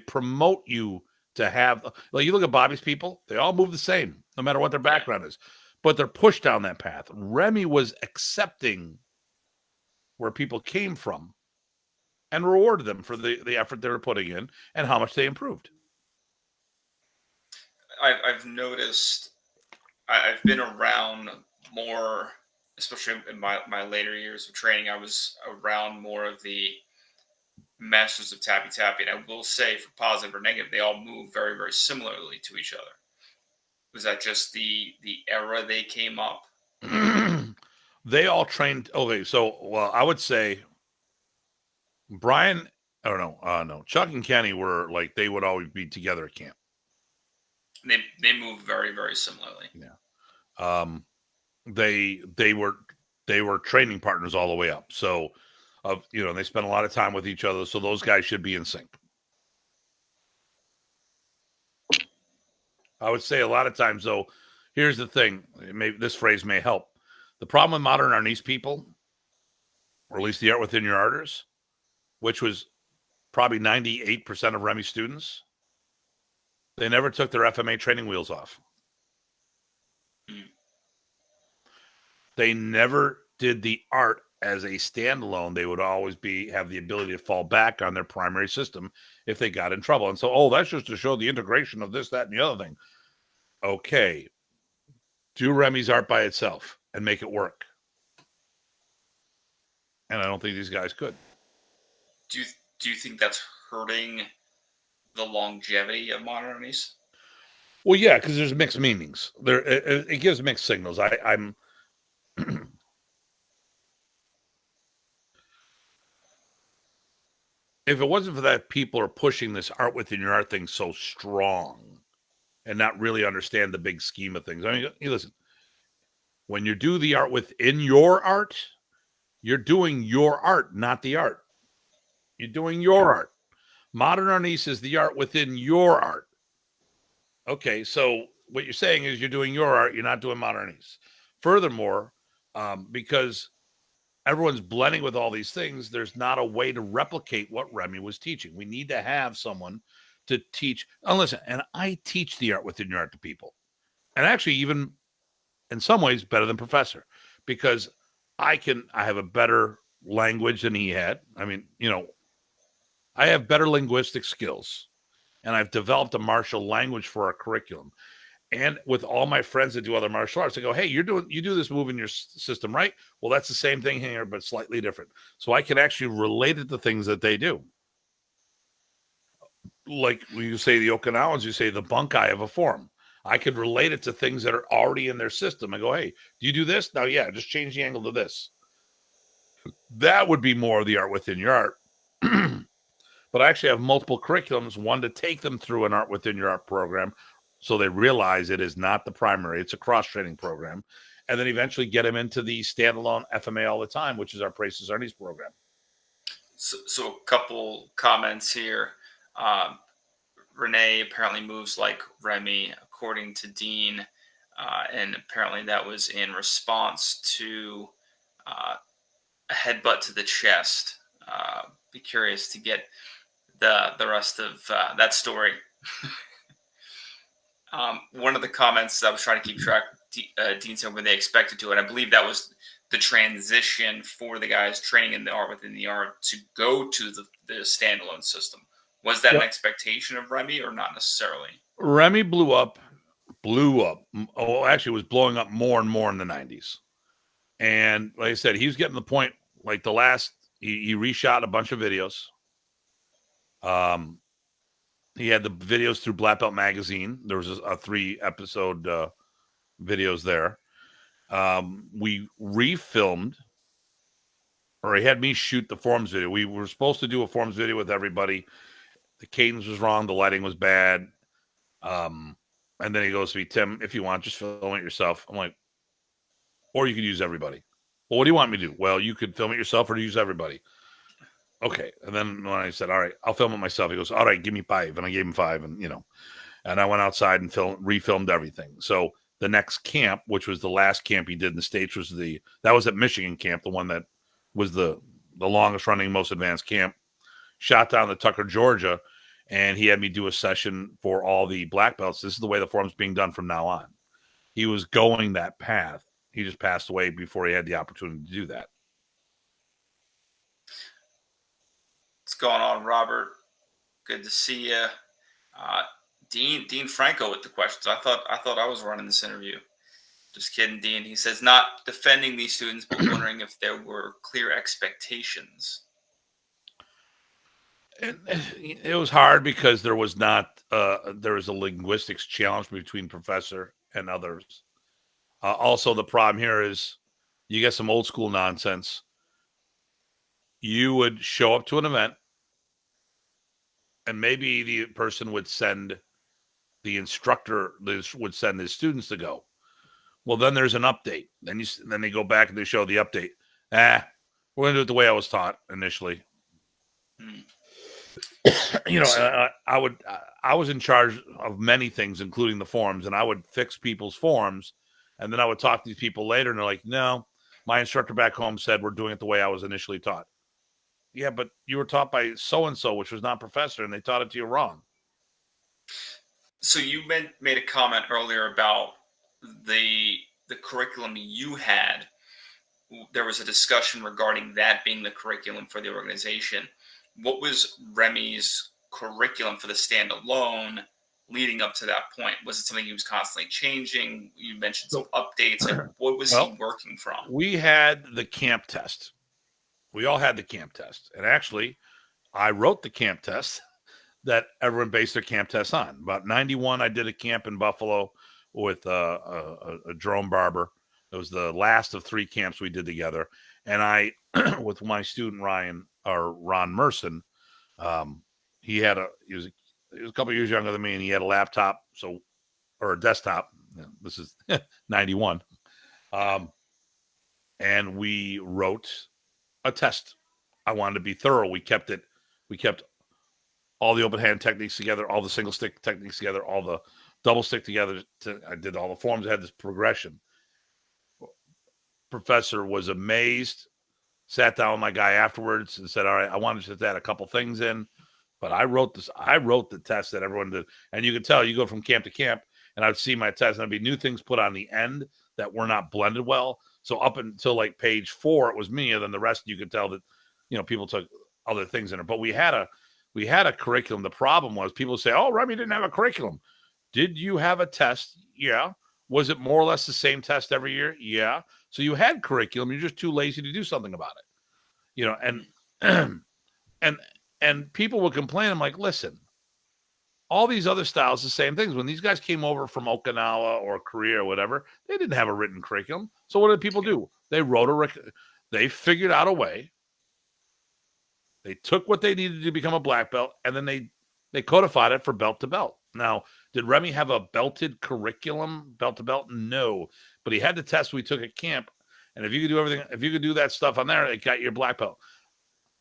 promote you to have, like, you look at Bobby's people, they all move the same, no matter what their background is, but they're pushed down that path. Remy was accepting where people came from and rewarded them for the effort they were putting in and how much they improved. I've noticed, I've been around more, especially in my later years of training. I was around more of the masters of tappy tappy, and I will say, for positive or negative, they all move very, very similarly to each other. Was that just the era they came up? They all trained. Okay, so, well, I would say Brian, I don't know, no, Chuck and Kenny were like, they would always be together at camp. They move very, very similarly. Yeah. They were training partners all the way up. So, they spent a lot of time with each other. So those guys should be in sync. I would say a lot of times, though, here's the thing. Maybe this phrase may help. The problem with modern Arnis people, or at least the art within your arters, which was probably 98% of Remy students, they never took their FMA training wheels off. They never did the art as a standalone. They would always have the ability to fall back on their primary system if they got in trouble. And so, that's just to show the integration of this, that, and the other thing. Okay. Do Remy's art by itself and make it work. And I don't think these guys could. Do you think that's hurting the longevity of modern Arnis? Well, yeah, because there's mixed meanings. It gives mixed signals. I'm if it wasn't for that, people are pushing this art within your art thing so strong and not really understand the big scheme of things. I mean, listen, when you do the art within your art, you're doing your art, not the art. You're doing your art. Modern Arnis is the art within your art. Okay, so what you're saying is you're doing your art, you're not doing modern Arnis. Furthermore, because everyone's blending with all these things, there's not a way to replicate what Remy was teaching. We need to have someone to teach. And listen, and I teach the art within your art to people. And actually, even in some ways, better than Professor, because I have a better language than he had. I mean, I have better linguistic skills, and I've developed a martial language for our curriculum. And with all my friends that do other martial arts, I go, hey, you do this move in your system, right? Well, that's the same thing here, but slightly different. So I can actually relate it to things that they do. Like when you say the Okinawans, you say the bunkai of a form. I could relate it to things that are already in their system. I go, hey, do you do this? Now, yeah, just change the angle to this. That would be more of the art within your art. But I actually have multiple curriculums, one to take them through an art within your art program, so they realize it is not the primary, it's a cross-training program, and then eventually get them into the standalone FMA all the time, which is our Praces Arnis program. So a couple comments here. Renee apparently moves like Remy, according to Dean, and apparently that was in response to a headbutt to the chest. Be curious to get the rest of that story. One of the comments I was trying to keep track, Dean said when they expected to, and I believe that was the transition for the guys training in the art within the art to go to the standalone system. Was that an expectation of Remy or not necessarily? Remy blew up. Oh, actually, it was blowing up more and more in the 90s. And like I said, he was getting to the point, like he reshot a bunch of videos. He had the videos through Black Belt Magazine. There was a 3-episode videos there. We refilmed, or he had me shoot the forms video. We were supposed to do a forms video with everybody. The cadence was wrong. The lighting was bad. And then he goes to me, Tim, if you want, just film it yourself. I'm like, or you could use everybody. Well, what do you want me to do? Well, you could film it yourself or use everybody. okay. And then when I said, all right, I'll film it myself, he goes, all right, give me 5. And I gave him 5, and and I went outside and refilmed everything. So the next camp, which was the last camp he did in the States, that was at Michigan camp, the one that was the longest running, most advanced camp. Shot down to Tucker, Georgia, and he had me do a session for all the black belts. This is the way the form's being done from now on. He was going that path. He just passed away before he had the opportunity to do that. What's going on, Robert? Good to see you. Dean Franco with the questions. I thought I was running this interview. Just kidding, Dean. He says not defending these students, but wondering if there were clear expectations. It was hard because there was not there was a linguistics challenge between professor and others. Also, the problem here is you get some old school nonsense. You would show up to an event, and maybe the person would send the instructor would send his students to go. Well, then there's an update. Then they go back and they show the update. We're going to do it the way I was taught initially. I was in charge of many things, including the forms, and I would fix people's forms, and then I would talk to these people later, and they're like, no, my instructor back home said we're doing it the way I was initially taught. Yeah, but you were taught by so-and-so, which was not professor, and they taught it to you wrong. So you made a comment earlier about the curriculum you had. There was a discussion regarding that being the curriculum for the organization. What was Remy's curriculum for the standalone leading up to that point? Was it something he was constantly changing? You mentioned some updates. And what was he working from? We had the camp test. We all had the camp test. And actually, I wrote the camp test that everyone based their camp tests on. About 91, I did a camp in Buffalo with a Jerome Barber. It was the last of 3 camps we did together. And I, with my student Ron Merson, he was a couple of years younger than me, and he had a laptop, or a desktop. This is 91. And we wrote a test. I wanted to be thorough. We kept all the open hand techniques together, all the single stick techniques together, all the double stick together. I did all the forms. I had this progression. Professor was amazed, sat down with my guy afterwards and said, all right, I wanted to add a couple things in, but I wrote the test that everyone did. And you can tell, you go from camp to camp, and I'd see my test, and there'd be new things put on the end that were not blended well. So up until like page 4, it was me, and then the rest you could tell that, people took other things in it. But we had a curriculum. The problem was people say, oh, Remy didn't have a curriculum. Did you have a test? Yeah. Was it more or less the same test every year? Yeah. So you had curriculum. You're just too lazy to do something about it. And people would complain. I'm like, listen, all these other styles, the same things. When these guys came over from Okinawa or Korea or whatever, they didn't have a written curriculum. So what did people do? They figured out a way. They took what they needed to become a black belt, and then they codified it for belt to belt. Now, did Remy have a belted curriculum, belt to belt? No, but he had the test we took at camp, and if you could do that stuff on there, it got your black belt.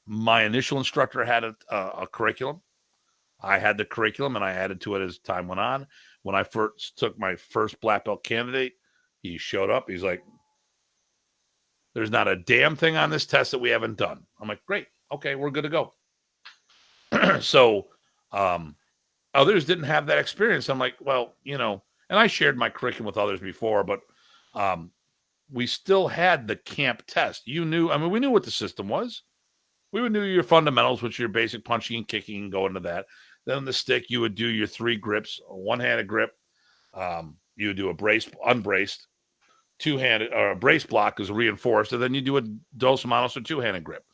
My initial instructor had a curriculum. I had the curriculum, and I added to it as time went on. When I first took my first black belt candidate, he showed up. He's like, there's not a damn thing on this test that we haven't done. I'm like, great. Okay, we're good to go. So others didn't have that experience. I'm like, well, and I shared my curriculum with others before, but we still had the camp test. We knew what the system was. We knew your fundamentals, which are your basic punching and kicking, and go into that. Then on the stick, you would do your 3 grips, a one-handed grip. You would do a unbraced, two-handed, or a brace block is reinforced, and then you do a dos manos or 2-handed grip.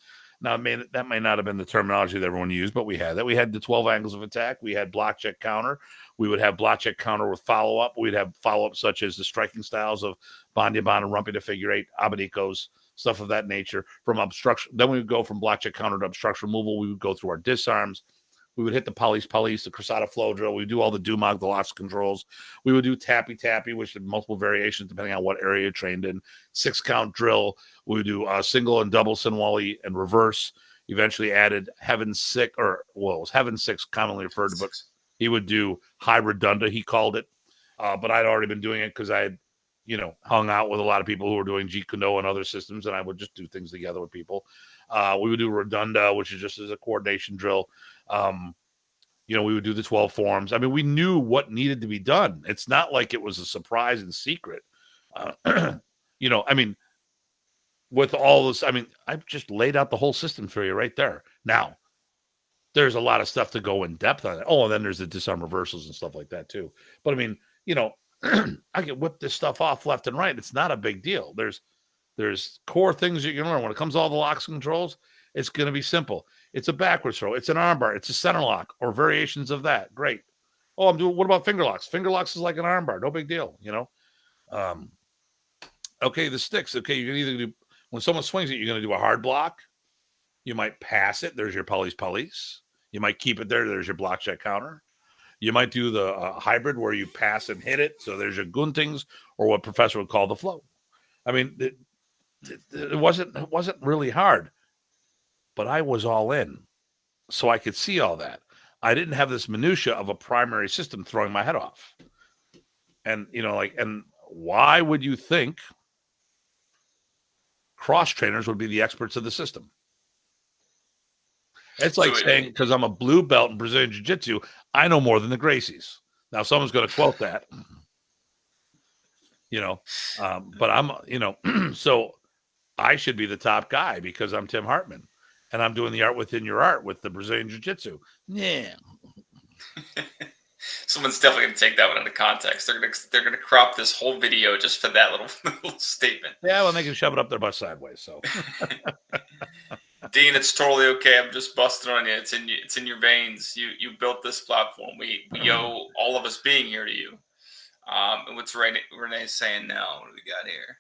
Now, that may not have been the terminology that everyone used, but we had that. We had the 12 angles of attack. We had block, check, counter. We would have block, check, counter with follow-up. We'd have follow-up such as the striking styles of Banya Bana, Rumpy to figure 8, Abanicos, stuff of that nature. From obstruction, then we would go from block, check, counter to obstruction removal. We would go through our disarms. We would hit the police, the Cruzada flow drill. We would do all the Dumag, the locks controls. We would do tappy, which had multiple variations depending on what area you're trained in. 6-count drill. We would do single and double Sinwali and reverse. eventually added Heaven 6, or well, it was Heaven 6 commonly referred to, but 6. he would do high redunda, he called it. But I'd already been doing it because I had, hung out with a lot of people who were doing Jeet Kune Do and other systems, and I would just do things together with people. We would do redunda, which is just as a coordination drill. We would do the 12 forms. I mean, we knew what needed to be done. It's not like it was a surprise and secret. I mean, with all this, I mean, I've just laid out the whole system for you right there. Now, there's a lot of stuff to go in depth on it. Oh, and then there's the disarm reversals and stuff like that too. But I mean, I can whip this stuff off left and right. It's not a big deal. There's core things you can learn. When it comes to all the locks and controls, it's going to be simple. It's a backwards throw. It's an armbar. It's a center lock or variations of that. Great. Oh, what about finger locks? Finger locks is like an armbar. No big deal, Okay, the sticks. Okay, you can either do, when someone swings it, you're going to do a hard block. You might pass it. There's your police. You might keep it there. There's your block check counter. You might do the hybrid where you pass and hit it. So there's your guntings, or what Professor would call the flow. I mean, it wasn't really hard, but I was all in, so I could see all that. I didn't have this minutia of a primary system throwing my head off. And and why would you think cross trainers would be the experts of the system? It's like saying, because I'm a blue belt in Brazilian Jiu-Jitsu, I know more than the Gracies. Now, someone's going to quote that, but I'm, so I should be the top guy because I'm Tim Hartman and I'm doing the art within your art with the Brazilian Jiu-Jitsu. Yeah. Someone's definitely going to take that one into context. They're gonna crop this whole video just for that little statement. Yeah, well, they can shove it up their butt sideways. So, Dean, it's totally okay. I'm just busting on you. It's in your veins. You built this platform. We owe all of us being here to you. And what's Renee saying now? What do we got here?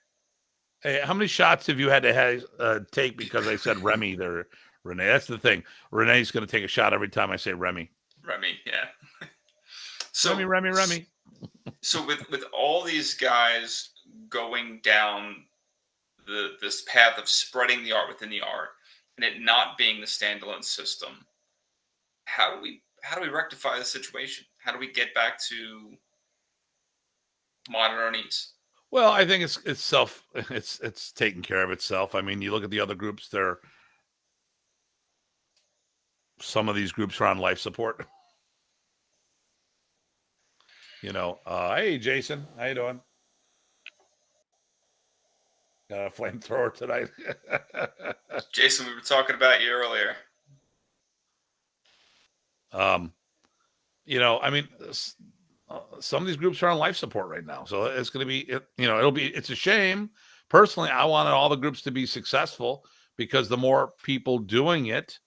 Hey, how many shots have you had to take because I said Remy there, Renee? That's the thing. Renee's going to take a shot every time I say Remy. Remy, yeah. So Remy. So with all these guys going down this path of spreading the art within the art and it not being the standalone system, how do we rectify the situation? How do we get back to modern Arnis? Well, I think it's taken care of itself. I mean, you look at the other groups, some of these groups are on life support. Hey Jason, how you doing? Got a flamethrower tonight. Jason, we were talking about you earlier. I mean, some of these groups are on life support right now, so it's going to be, it's a shame. Personally, I wanted all the groups to be successful because the more people doing it,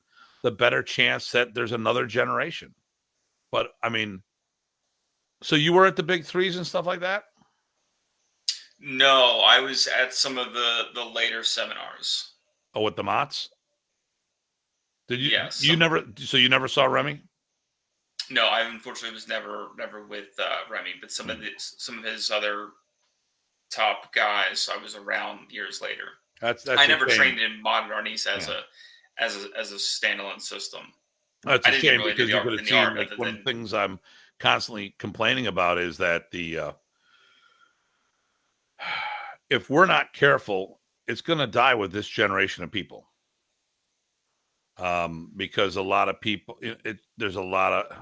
the better chance that there's another generation. But I mean, so you were at the big threes and stuff like that? No, I was at some of the later seminars. Oh, with the Mots? Did you? Yes. You never saw Remy? No, I unfortunately was never with Remy, but some of his other top guys I was around years later. I never trained in modern Arnis as a standalone system. That's a shame because you could have seen, like, one of the things I'm constantly complaining about is that if we're not careful, it's going to die with this generation of people. Because a lot of people, there's a lot of.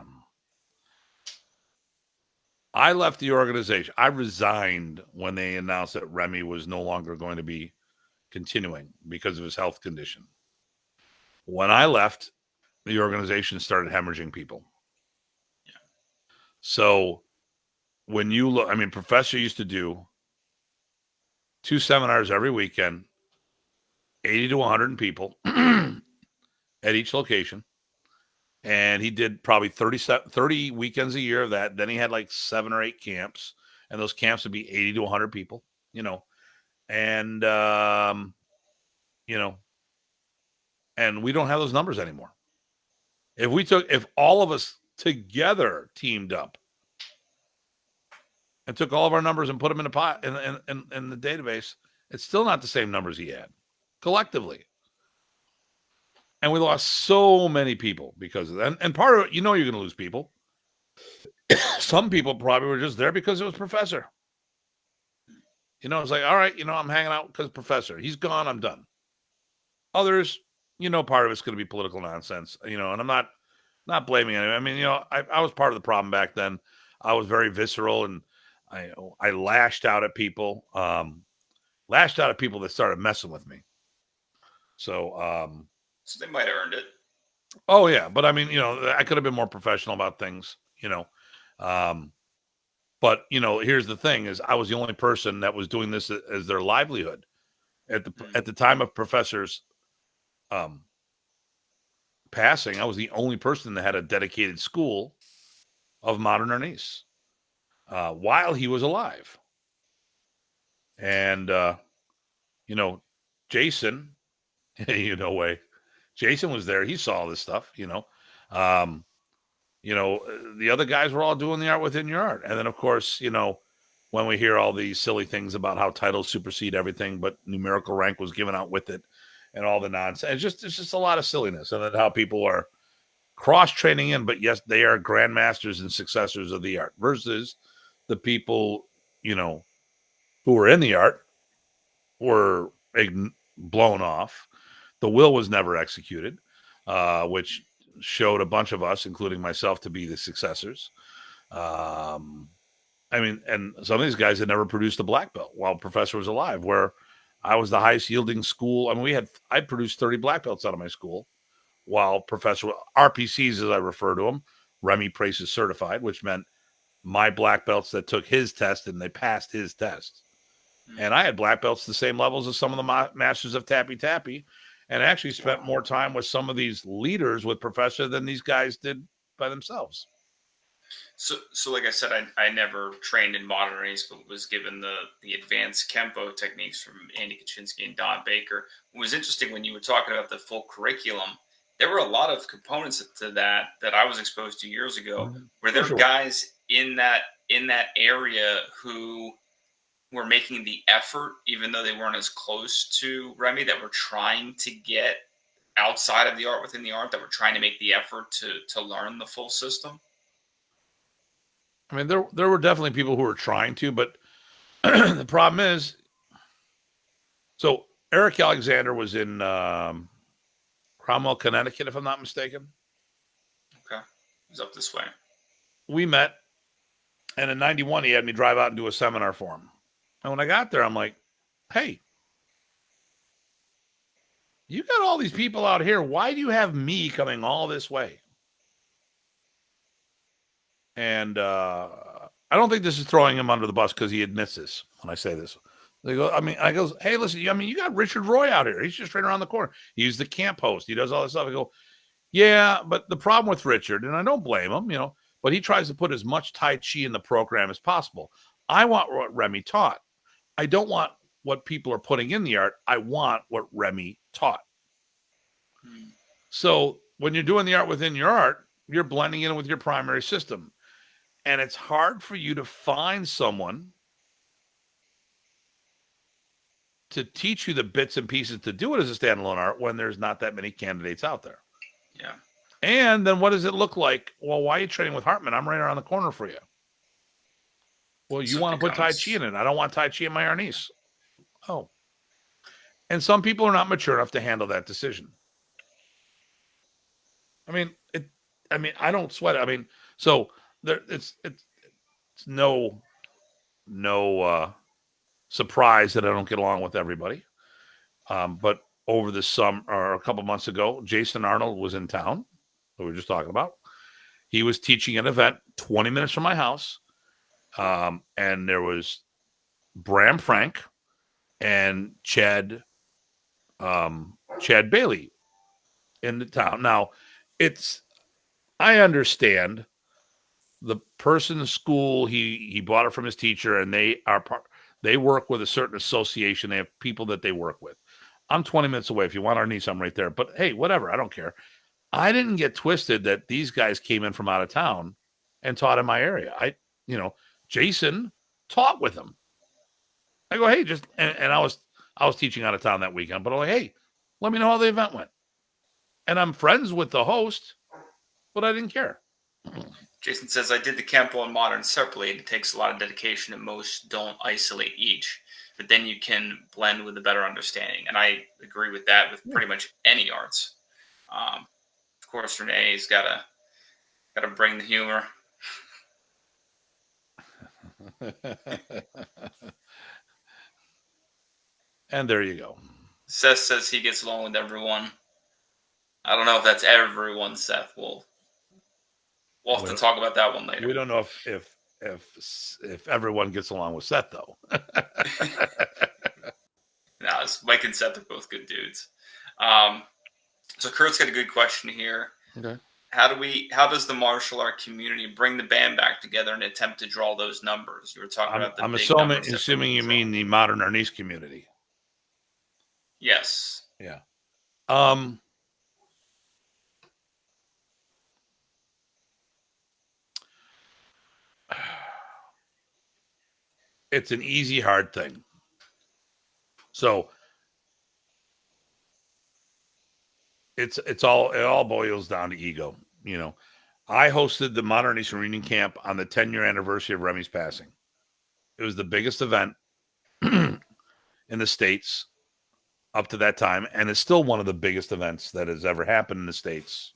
I left the organization. I resigned when they announced that Remy was no longer going to be continuing because of his health condition. When I left, the organization started hemorrhaging people. Yeah. So when you look, I mean, Professor used to do 2 seminars every weekend, 80 to 100 people at each location. And he did probably 30 weekends a year of that. Then he had like 7 or 8 camps, and those camps would be 80 to 100 people, and, and we don't have those numbers anymore. If all of us together teamed up and took all of our numbers and put them in a pot in the database, it's still not the same numbers he had collectively. And we lost so many people because of that. And part of it, you're going to lose people. Some people probably were just there because it was professor. It's like, all right, I'm hanging out because professor. He's gone, I'm done. Others, part of it's going to be political nonsense, and I'm not blaming anyone. I mean, I was part of the problem back then. I was very visceral, and I lashed out at people, that started messing with me. So, so they might have earned it. Oh yeah, but I mean, I could have been more professional about things, but here's the thing: is I was the only person that was doing this as their livelihood at the time of professors passing. I was the only person that had a dedicated school of modern Arnis while he was alive, and Jason, Jason was there. He saw this stuff, Um, the other guys were all doing the art within your art. And then, of course, when we hear all these silly things about how titles supersede everything, but numerical rank was given out with it and all the nonsense, it's just a lot of silliness. And then how people are cross-training in, but yes, they are grandmasters and successors of the art versus the people, who were in the art were blown off. The will was never executed, which showed a bunch of us, including myself, to be the successors. I mean, and some of these guys had never produced a black belt while Professor was alive, where I was the highest yielding school. I mean, I produced 30 black belts out of my school while Professor, RPCs, as I refer to them, Remy Praces certified, which meant my black belts that took his test and they passed his test. And I had black belts the same levels as some of the masters of Tappy Tappy, and actually spent more time with some of these leaders with Professor than these guys did by themselves. So like I said, I never trained in modern Arnis, but was given the advanced Kempo techniques from Andy Kaczynski and Don Baker. It was interesting when you were talking about the full curriculum. There were a lot of components to that I was exposed to years ago. Were there guys in that area who were making the effort, even though they weren't as close to Remy, that were trying to get outside of the art within the art, that were trying to make the effort to learn the full system? I mean, there were definitely people who were trying to, but the problem is, so Eric Alexander was in Cromwell, Connecticut, if I'm not mistaken. Okay. He's up this way. We met, and in 91, he had me drive out and do a seminar for him. And when I got there, I'm like, hey, you got all these people out here. Why do you have me coming all this way? And I don't think this is throwing him under the bus because he admits this when I say this. I goes, hey, listen, I mean, you got Richard Roy out here. He's just right around the corner. He's the camp host. He does all this stuff. I go, yeah, but the problem with Richard, and I don't blame him, but he tries to put as much Tai Chi in the program as possible. I want what Remy taught. I don't want what people are putting in the art. I want what Remy taught. So when you're doing the art within your art, you're blending in with your primary system. And it's hard for you to find someone to teach you the bits and pieces to do it as a standalone art when there's not that many candidates out there. Yeah. And then what does it look like? Well, why are you training with Hartman? I'm right around the corner for you. Well, you want to put Tai Chi in it. I don't want Tai Chi in my Arnis. Oh. And some people are not mature enough to handle that decision. I mean, I don't sweat it. I mean, so there, it's no surprise that I don't get along with everybody. But over the summer, or a couple months ago, Jason Arnold was in town, who we were just talking about. He was teaching an event 20 minutes from my house. And there was Bram Frank and Chad Bailey in the town. Now, I understand the person's school, he bought it from his teacher, and they work with a certain association. They have people that they work with. I'm 20 minutes away. If you want our niece, I'm right there. But hey, whatever. I don't care. I didn't get twisted that these guys came in from out of town and taught in my area. Jason taught with them. I go, hey, and I was teaching out of town that weekend, but I'm like, hey, let me know how the event went. and I'm friends with the host, but I didn't care. Jason says, I did the Campo and Modern separately. It takes a lot of dedication, and most don't isolate each. But then you can blend with a better understanding. And I agree with that with pretty much any arts. Of course, Renee's gotta bring the humor. And there you go. Seth says he gets along with everyone. I don't know if that's everyone, Seth. We'll have to talk about that one later. We don't know if everyone gets along with Seth, though. No, Mike and Seth are both good dudes. So Kurt's got a good question here. Okay. How does the martial art community bring the band back together and attempt to draw those numbers? You were talking about the I'm big numbers. assuming you mean the modern artiste community. Yes. Yeah. It's an easy, hard thing. So it all boils down to ego. You know, I hosted the Modern Eastern Reading Camp on the 10-year anniversary of Remy's passing. It was the biggest event in the States up to that time, and it's still one of the biggest events that has ever happened in the States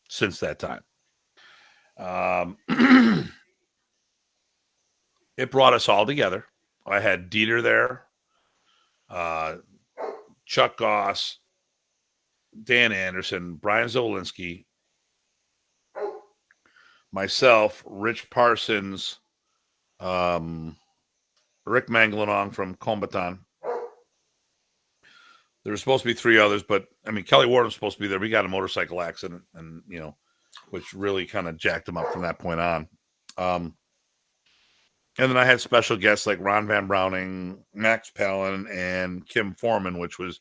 since that time. It brought us all together. I had Dieter there, Chuck Goss, Dan Anderson, Brian Zolinsky, myself, Rich Parsons, Rick Manglanong from Combatant. There were supposed to be 3 others, but I mean, Kelly Ward was supposed to be there. We got a motorcycle accident, and which really kind of jacked him up from that point on. And then I had special guests like Ron Van Browning, Max Palin, and Kim Foreman, which was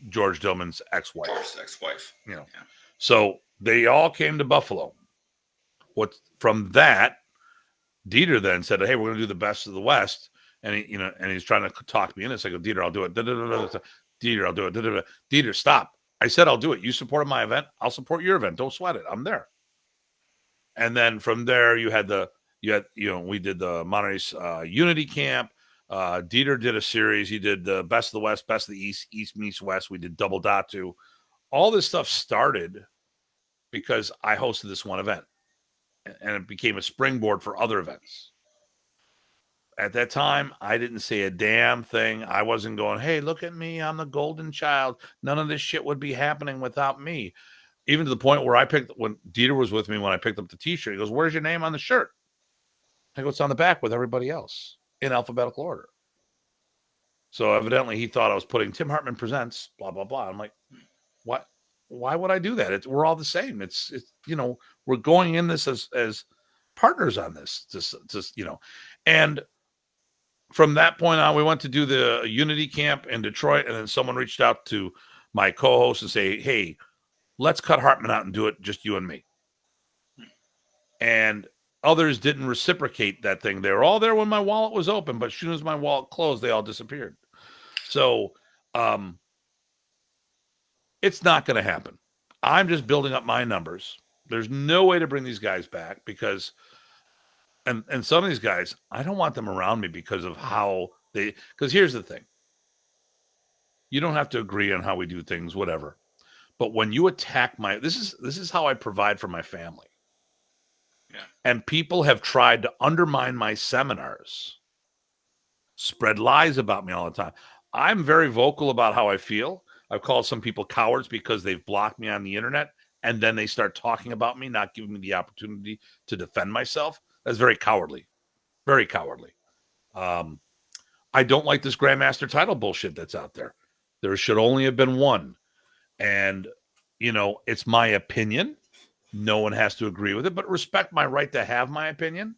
George Dillman's ex-wife. Yeah. So they all came to Buffalo. From that, Dieter then said, "Hey, we're going to do the best of the West," and he's trying to talk me in this. I go, "Dieter, I'll do it." Dieter, I'll do it. Dieter, stop! I said I'll do it. You supported my event. I'll support your event. Don't sweat it. I'm there. And then from there, we did the Monterey Unity Camp. Dieter did a series. He did the Best of the West, Best of the East, East meets West. We did Double Datu. All this stuff started because I hosted this one event, and it became a springboard for other events. At that time, I didn't say a damn thing. I wasn't going, "Hey, look at me. I'm the golden child. None of this shit would be happening without me." Even to the point where when Dieter was with me, when I picked up the t-shirt, he goes, "Where's your name on the shirt?" I go, "It's on the back with everybody else in alphabetical order." So evidently he thought I was putting Tim Hartman Presents, blah, blah, blah. I'm like, what? Why would I do that? We're all the same. It's we're going in this as partners on this, and from that point on, we went to do the Unity Camp in Detroit, and then someone reached out to my co-host and say, "Hey, let's cut Hartman out and do it just you and me." And others didn't reciprocate that thing. They were all there when my wallet was open, but as soon as my wallet closed, they all disappeared. So it's not going to happen. I'm just building up my numbers. There's no way to bring these guys back because some of these guys, I don't want them around me because of because here's the thing. You don't have to agree on how we do things, whatever. But when you attack this is how I provide for my family. Yeah. And people have tried to undermine my seminars, spread lies about me all the time. I'm very vocal about how I feel. I've called some people cowards because they've blocked me on the internet, and then they start talking about me, not giving me the opportunity to defend myself. That's very cowardly. Very cowardly. I don't like this Grandmaster title bullshit that's out there. There should only have been one. And, it's my opinion. No one has to agree with it, but respect my right to have my opinion.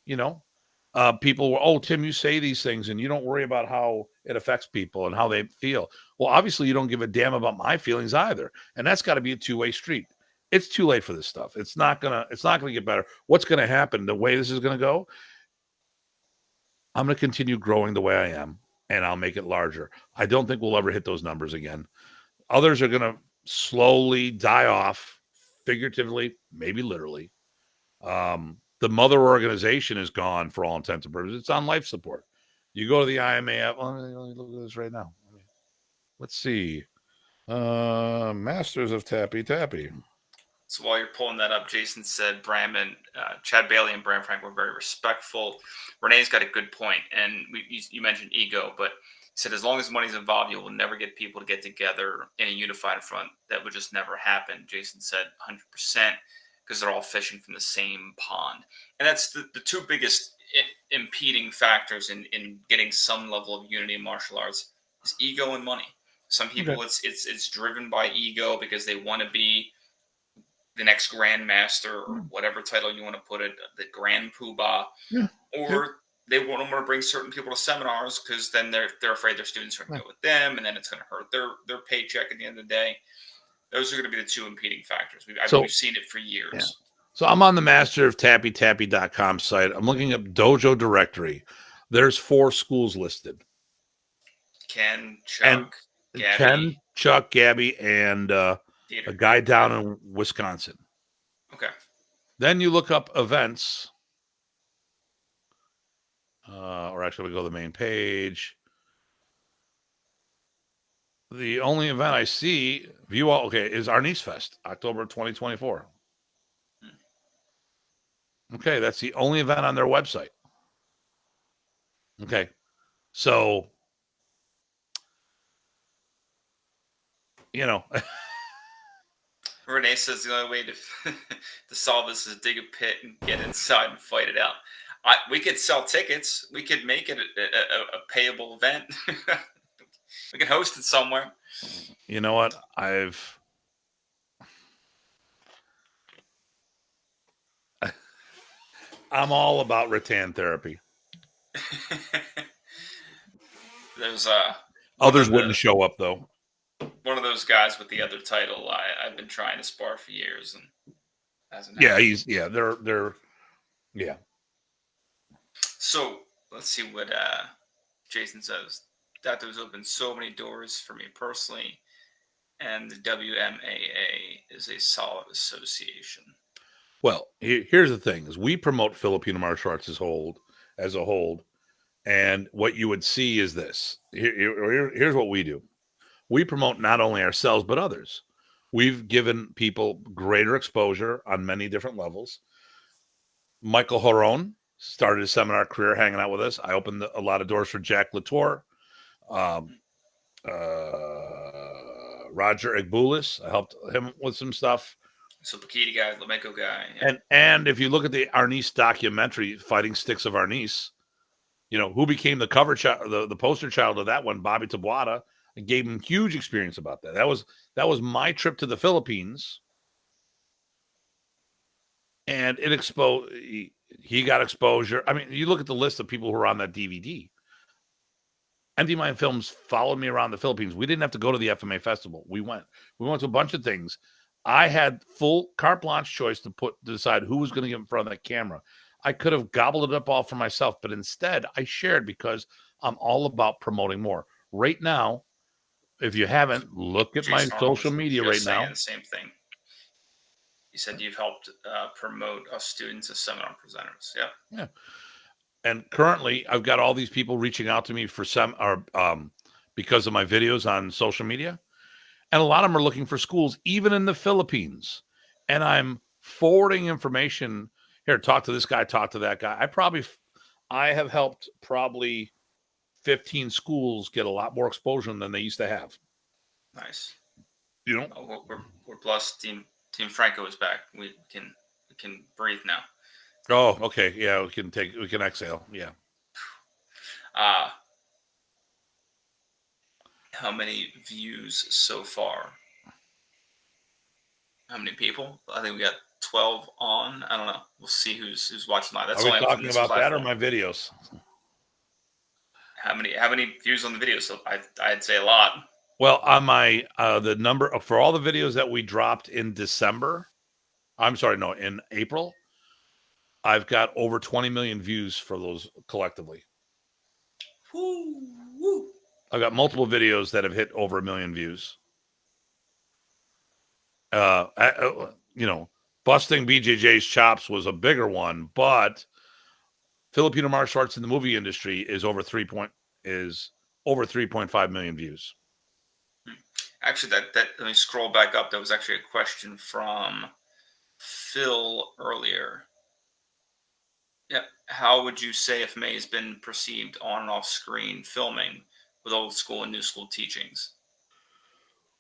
People were, "Oh, Tim, you say these things and you don't worry about how it affects people and how they feel." Well, obviously you don't give a damn about my feelings either. And that's got to be a two-way street. It's too late for this stuff. It's not gonna get better. What's going to happen, the way this is going to go, I'm going to continue growing the way I am. and I'll make it larger. I don't think we'll ever hit those numbers again. Others are going to slowly die off, figuratively, maybe literally. The mother organization is gone for all intents and purposes. It's on life support. You go to the IMAF. Let me look at this right now. Let's see. Masters of Tappy Tappy. So while you're pulling that up, Jason said Chad Bailey and Bram Frank were very respectful. Renee's got a good point, and you mentioned ego, but he said as long as money's involved, you will never get people to get together in a unified front. That would just never happen. Jason said 100% because they're all fishing from the same pond, and that's the two biggest impeding factors in getting some level of unity in martial arts is ego and money. Some people Okay. it's driven by ego because they want to be the next grandmaster or whatever title you want to put it, the grand poobah, Yeah. or they want to bring certain people to seminars because then they're afraid their students are going to go with them, and then it's going to hurt their paycheck at the end of the day. Those are going to be the two impeding factors. We've seen it for years. Yeah. So I'm on the masteroftappytappy.com site. I'm looking up dojo directory. There's 4 schools listed. Ken, Chuck, Gabby. Ken, Chuck, Gabby, and a guy down in Wisconsin. Okay. Then you look up events. Or actually, we go to the main page. The only event I see, is Arnis Fest, October 2024. Okay, that's the only event on their website. Okay, so, Renee says the only way to to solve this is dig a pit and get inside and fight it out. We could sell tickets. We could make it a payable event. We can host it somewhere. You know what? I'm all about rattan therapy. There's others wouldn't show up though. One of those guys with the other title I've been trying to spar for years and hasn't happened. They're So let's see what Jason says. That has opened so many doors for me personally, and the WMAA is a solid association. Well, here's the thing: is we promote Filipino martial arts as a whole, and what you would see is this. Here's what we do: we promote not only ourselves but others. We've given people greater exposure on many different levels. Michael Horon started his seminar career hanging out with us. I opened a lot of doors for Jack Latour. Roger Egbulis, I helped him with some stuff. So Bikini guy, Lameko guy. Yeah. And if you look at the Arnis documentary, Fighting Sticks of Arnis, who became the cover child, the poster child of that one, Bobby Tabuada, and gave him huge experience about that. That was my trip to the Philippines. And it exposed, he got exposure. I mean, you look at the list of people who are on that DVD. Empty Mind Films followed me around the Philippines. We didn't have to go to the FMA festival. We went to a bunch of things. I had full carte blanche choice to decide who was going to get in front of that camera. I could have gobbled it up all for myself, but instead I shared because I'm all about promoting more. Right now, if you haven't, look at my social media right now. The same thing. You said you've helped promote us students as seminar presenters. Yeah. And currently, I've got all these people reaching out to me for because of my videos on social media. And a lot of them are looking for schools, even in the Philippines. And I'm forwarding information. Here, talk to this guy, talk to that guy. I have helped probably 15 schools get a lot more exposure than they used to have. Nice. We're blessed. Team Franco is back. We can breathe now. Oh, okay. Yeah, we can exhale. Yeah. How many views so far? How many people? I think we got 12 on. I don't know. We'll see who's watching live. That's Are we talking about platform. That or my videos? How many views on the videos? So I'd say a lot. Well, on my the number for all the videos that we dropped in in April, I've got over 20 million views for those collectively. Woo. Woo. I've got multiple videos that have hit over 1 million views. You know, busting BJJ's chops was a bigger one, but Filipino martial arts in the movie industry is over 3.5 million views. Actually, that let me scroll back up. That was actually a question from Phil earlier. Yeah. How would you say FMA has been perceived on and off screen filming with old school and new school teachings?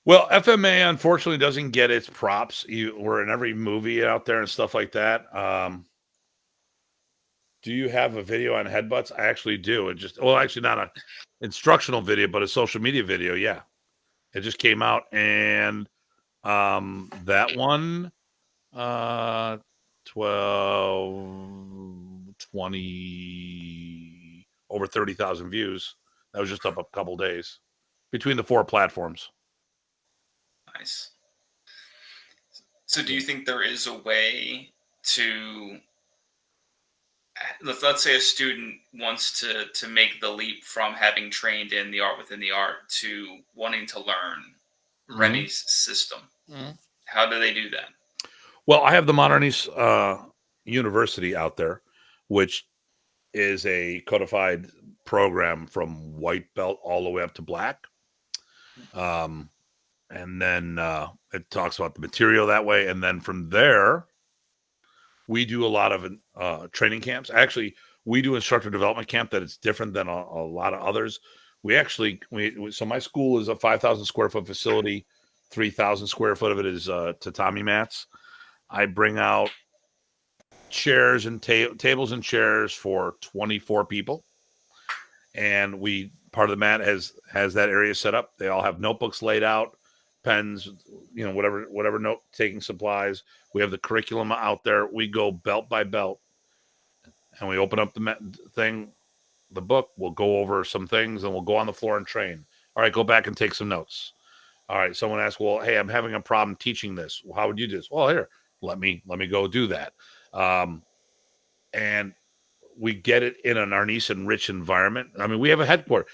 Well, FMA unfortunately doesn't get its props. We're in every movie out there and stuff like that. Do you have a video on headbutts? I actually do. Actually not a instructional video, but a social media video. Yeah, it just came out, and that one, 12, 20, over 30,000 views. That was just up a couple days between the 4 platforms. Nice. So, do you think there is a way to let's say a student wants to make the leap from having trained in the art within the art to wanting to learn Remy's system? Mm-hmm. How do they do that? Well, I have the Modern East University out there, which is a codified program from white belt all the way up to black. And then it talks about the material that way. And then from there, we do a lot of training camps. Actually, we do instructor development camp that it's different than a lot of others. So my school is a 5,000 square foot facility. 3,000 square foot of it is tatami mats. I bring out chairs and tables and chairs for 24 people, and part of the mat has that area set up. They all have notebooks laid out, pens, whatever note taking supplies. We have the curriculum out there. We go belt by belt, and we open up the book. We'll go over some things, and we'll go on the floor and train. All right, go back and take some notes. All right, someone asks, well, hey, I'm having a problem teaching this. Well, how would you do this? Well, here, let me go do that. And we get it in an Arneson rich environment. I mean, we have a headquarters.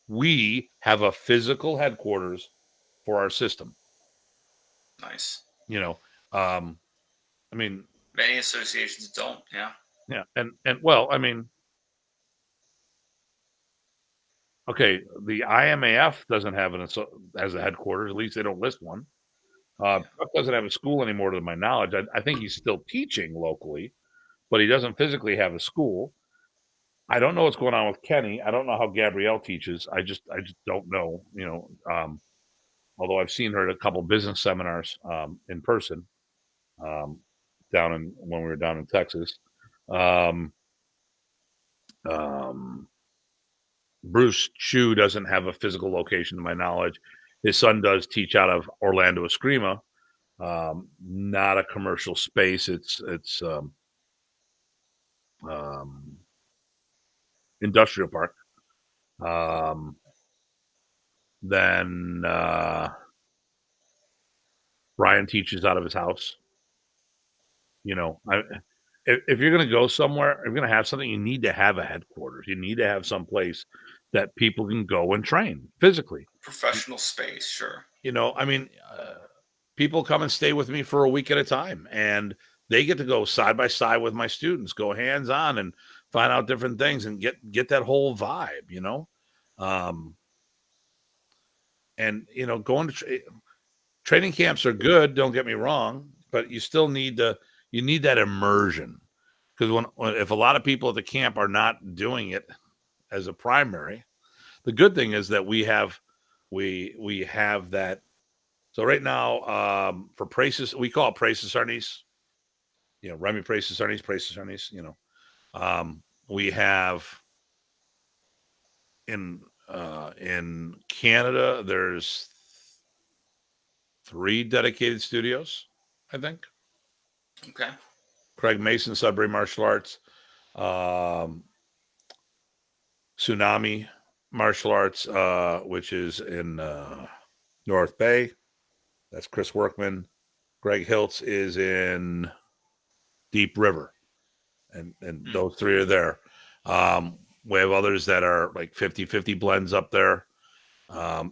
We have a physical headquarters for our system. Nice. I mean, many associations don't. Yeah. Yeah, and well, I mean, okay, the IMAF doesn't have as a headquarters. At least they don't list one. Chuck doesn't have a school anymore, to my knowledge. I think he's still teaching locally, but he doesn't physically have a school. I don't know what's going on with Kenny. I don't know how Gabrielle teaches. I just don't know. Although I've seen her at a couple business seminars in person, um, when we were down in Texas. Um, Bruce Chu doesn't have a physical location, to my knowledge. His son does teach out of Orlando Eskrima, not a commercial space. It's industrial park. Then Brian teaches out of his house. If you're going to go somewhere, if you're going to have something, you need to have a headquarters. You need to have some place that people can go and train physically. Professional space, sure. I mean, people come and stay with me for a week at a time, and they get to go side by side with my students, go hands on, and find out different things, and get that whole vibe. Going to training camps are good. Don't get me wrong, but you still need that immersion, because if a lot of people at the camp are not doing it as a primary, the good thing is that we have that. So right now, for Praces, we call it Praces Arnis. Remy Praces Arnis. We have in Canada, there's 3 dedicated studios, I think. Okay. Craig Mason, Sudbury Martial Arts, Tsunami Martial Arts, which is in North Bay. That's Chris Workman. Greg Hiltz is in Deep River, and those 3 are there. We have others that are like 50-50 blends up there.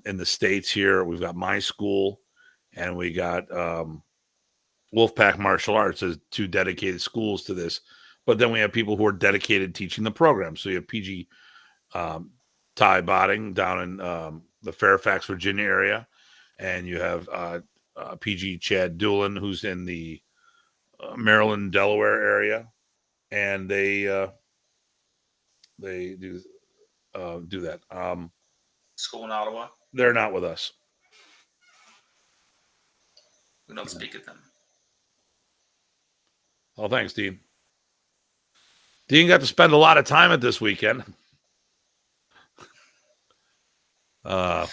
In the States here, we've got my school and we got Wolfpack Martial Arts as two dedicated schools to this. But then we have people who are dedicated teaching the program. So you have PG Ty Botting down in the Fairfax, Virginia area. And you have PG Chad Doolin, who's in the Maryland, Delaware area. And they do that. School in Ottawa. They're not with us. We don't speak of them. Oh, thanks, Dean. Dean got to spend a lot of time at this weekend while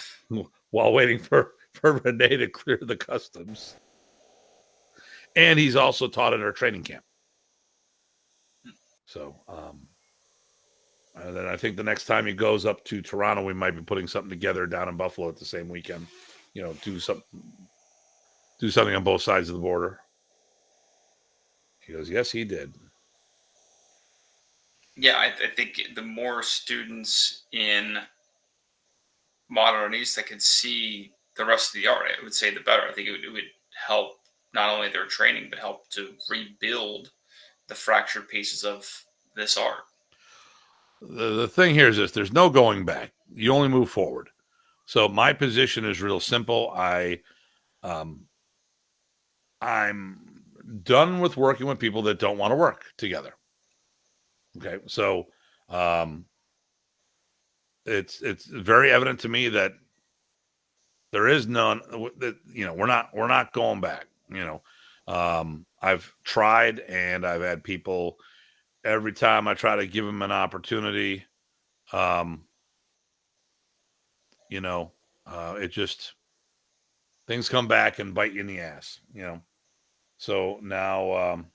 waiting for Renee to clear the customs. And he's also taught at our training camp. So, and then I think the next time he goes up to Toronto, we might be putting something together down in Buffalo at the same weekend. You know, do something on both sides of the border. He goes, yes, he did. Yeah, I think the more students in modern art that could see the rest of the art, I would say the better. I think it would help not only their training, but help to rebuild the fractured pieces of this art. The thing here is this: there's no going back. You only move forward. So my position is real simple. I'm done with working with people that don't want to work together. Okay, so it's very evident to me that there is none. That we're not going back. I've tried, and I've had people every time I try to give them an opportunity. It just things come back and bite you in the ass. So now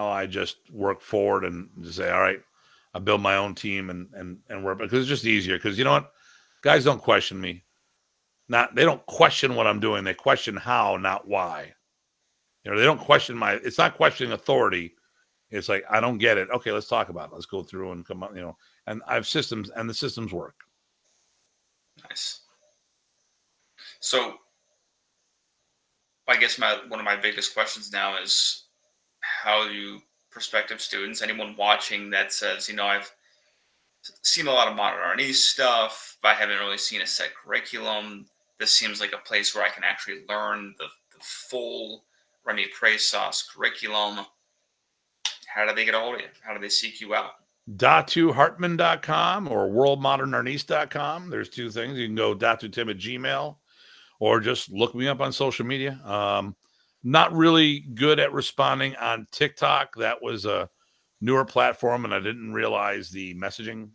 I just work forward and just say, all right, I build my own team and work, because it's just easier. Because you know what, guys don't question me. They don't question what I'm doing. They question how, not why. They don't question it's not questioning authority. It's like, I don't get it. Okay, let's talk about it. Let's go through and come up, and I have systems, and the systems work. Nice. So I guess one of my biggest questions now is, how do prospective students, anyone watching that says, I've seen a lot of modern art stuff, but I haven't really seen a set curriculum. This seems like a place where I can actually learn the full Remy Presas curriculum. How do they get a hold of you? How do they seek you out? DatuHartman.com or WorldModernArtiste.com. There's two things. You can go DatuTim at Gmail, or just look me up on social media. Not really good at responding on TikTok. That was a newer platform, and I didn't realize the messaging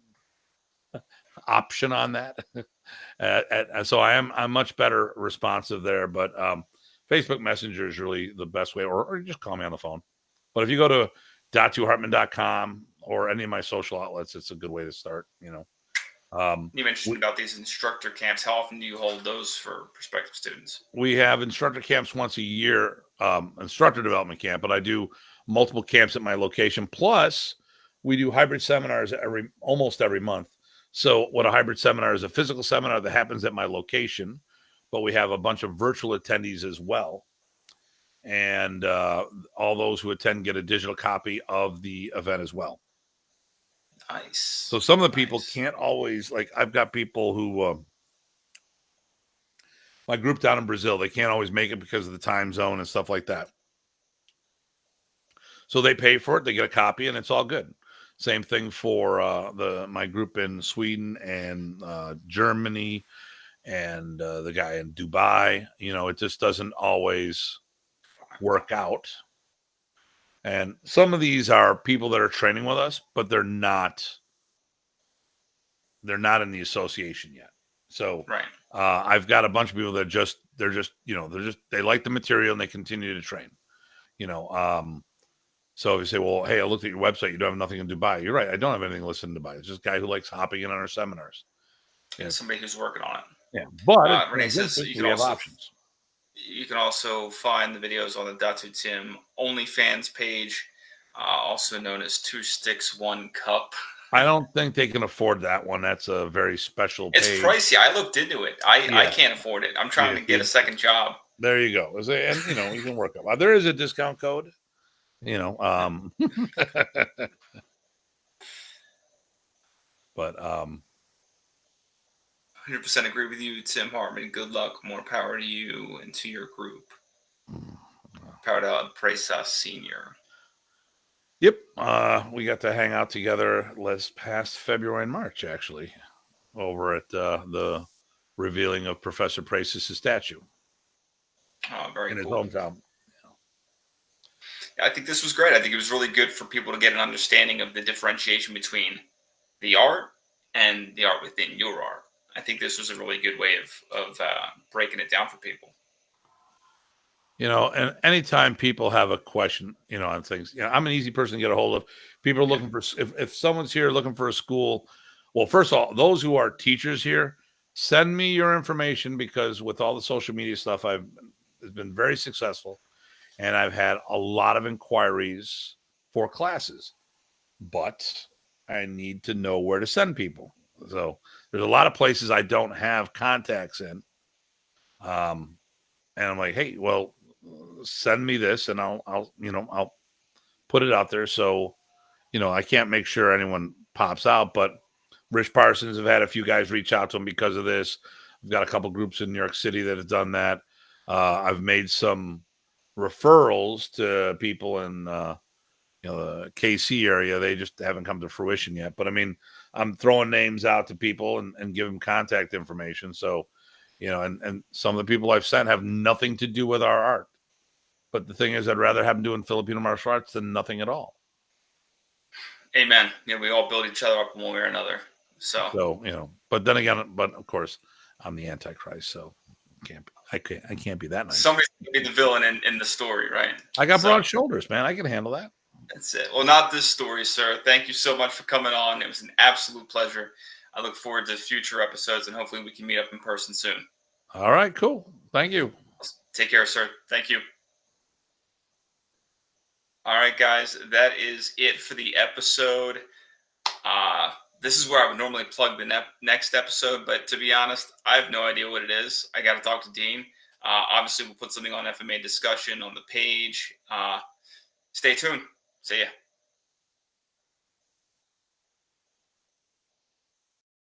option on that. So I'm much better responsive there. But Facebook Messenger is really the best way, or just call me on the phone. But if you go to DatuHartman.com or any of my social outlets, it's a good way to start. You mentioned about these instructor camps. How often do you hold those for prospective students? We have instructor camps once a year, instructor development camp, but I do multiple camps at my location. Plus, we do hybrid seminars almost every month. So what a hybrid seminar is: a physical seminar that happens at my location, but we have a bunch of virtual attendees as well. And all those who attend get a digital copy of the event as well. Nice. So some of the people can't always, like, I've got people who, my group down in Brazil, they can't always make it because of the time zone and stuff like that. So they pay for it, they get a copy, and it's all good. Same thing for my group in Sweden and Germany and the guy in Dubai. It just doesn't always work out. And some of these are people that are training with us, but they're not in the association yet. So right. I've got a bunch of people that they like the material and they continue to train. So if you say, well, hey, I looked at your website, you don't have nothing in Dubai. You're right. I don't have anything listed in Dubai. It's just a guy who likes hopping in on our seminars. Yeah, somebody who's working on it. Yeah, but Renee says we have options. You can also find the videos on the DatuTim OnlyFans page. also known as Two Sticks, One Cup. I don't think they can afford that one. That's a very special It's page. pricey. I looked into it. I Yeah. can't afford it. I'm trying Yeah. to get a second job. There you go. And you can work up. There is a discount code. But 100% agree with you, Tim Hartman. Good luck. More power to you and to your group. Power to Presa Senior. yep. We got to hang out together last past February and March, actually, over at the revealing of Professor Prace's statue Very in his cool. hometown. I think this was great. I think it was really good for people to get an understanding of the differentiation between the art and the art within your art. I think this was a really good way of breaking it down for people. And anytime people have a question, on things, I'm an easy person to get a hold of. People are Yeah. looking for, if someone's here looking for a school, well, first of all, those who are teachers here, send me your information, because with all the social media stuff, it's been very successful, and I've had a lot of inquiries for classes, but I need to know where to send people. So there's a lot of places I don't have contacts in. And I'm like, hey, well, send me this, and I'll put it out there. So, I can't make sure anyone pops out, but Rich Parsons have had a few guys reach out to him because of this. I've got a couple groups in New York City that have done that. I've made some referrals to people in the KC area. They just haven't come to fruition yet. But I mean, I'm throwing names out to people and give them contact information. So, and some of the people I've sent have nothing to do with our art. But the thing is, I'd rather have them doing Filipino martial arts than nothing at all. Amen. We all build each other up one way or another. So, but then again, but of course, I'm the Antichrist, so I can't be that nice. Somebody's going to be the villain in the story, right? I got broad shoulders, man. I can handle that. That's it. Well, not this story, sir. Thank you so much for coming on. It was an absolute pleasure. I look forward to future episodes, and hopefully we can meet up in person soon. All right, cool. Thank you. Take care, sir. Thank you. All right, guys, that is it for the episode. This is where I would normally plug the next episode, but to be honest, I have no idea what it is. I got to talk to Dean. Obviously, we'll put something on FMA discussion on the page. Stay tuned. See ya.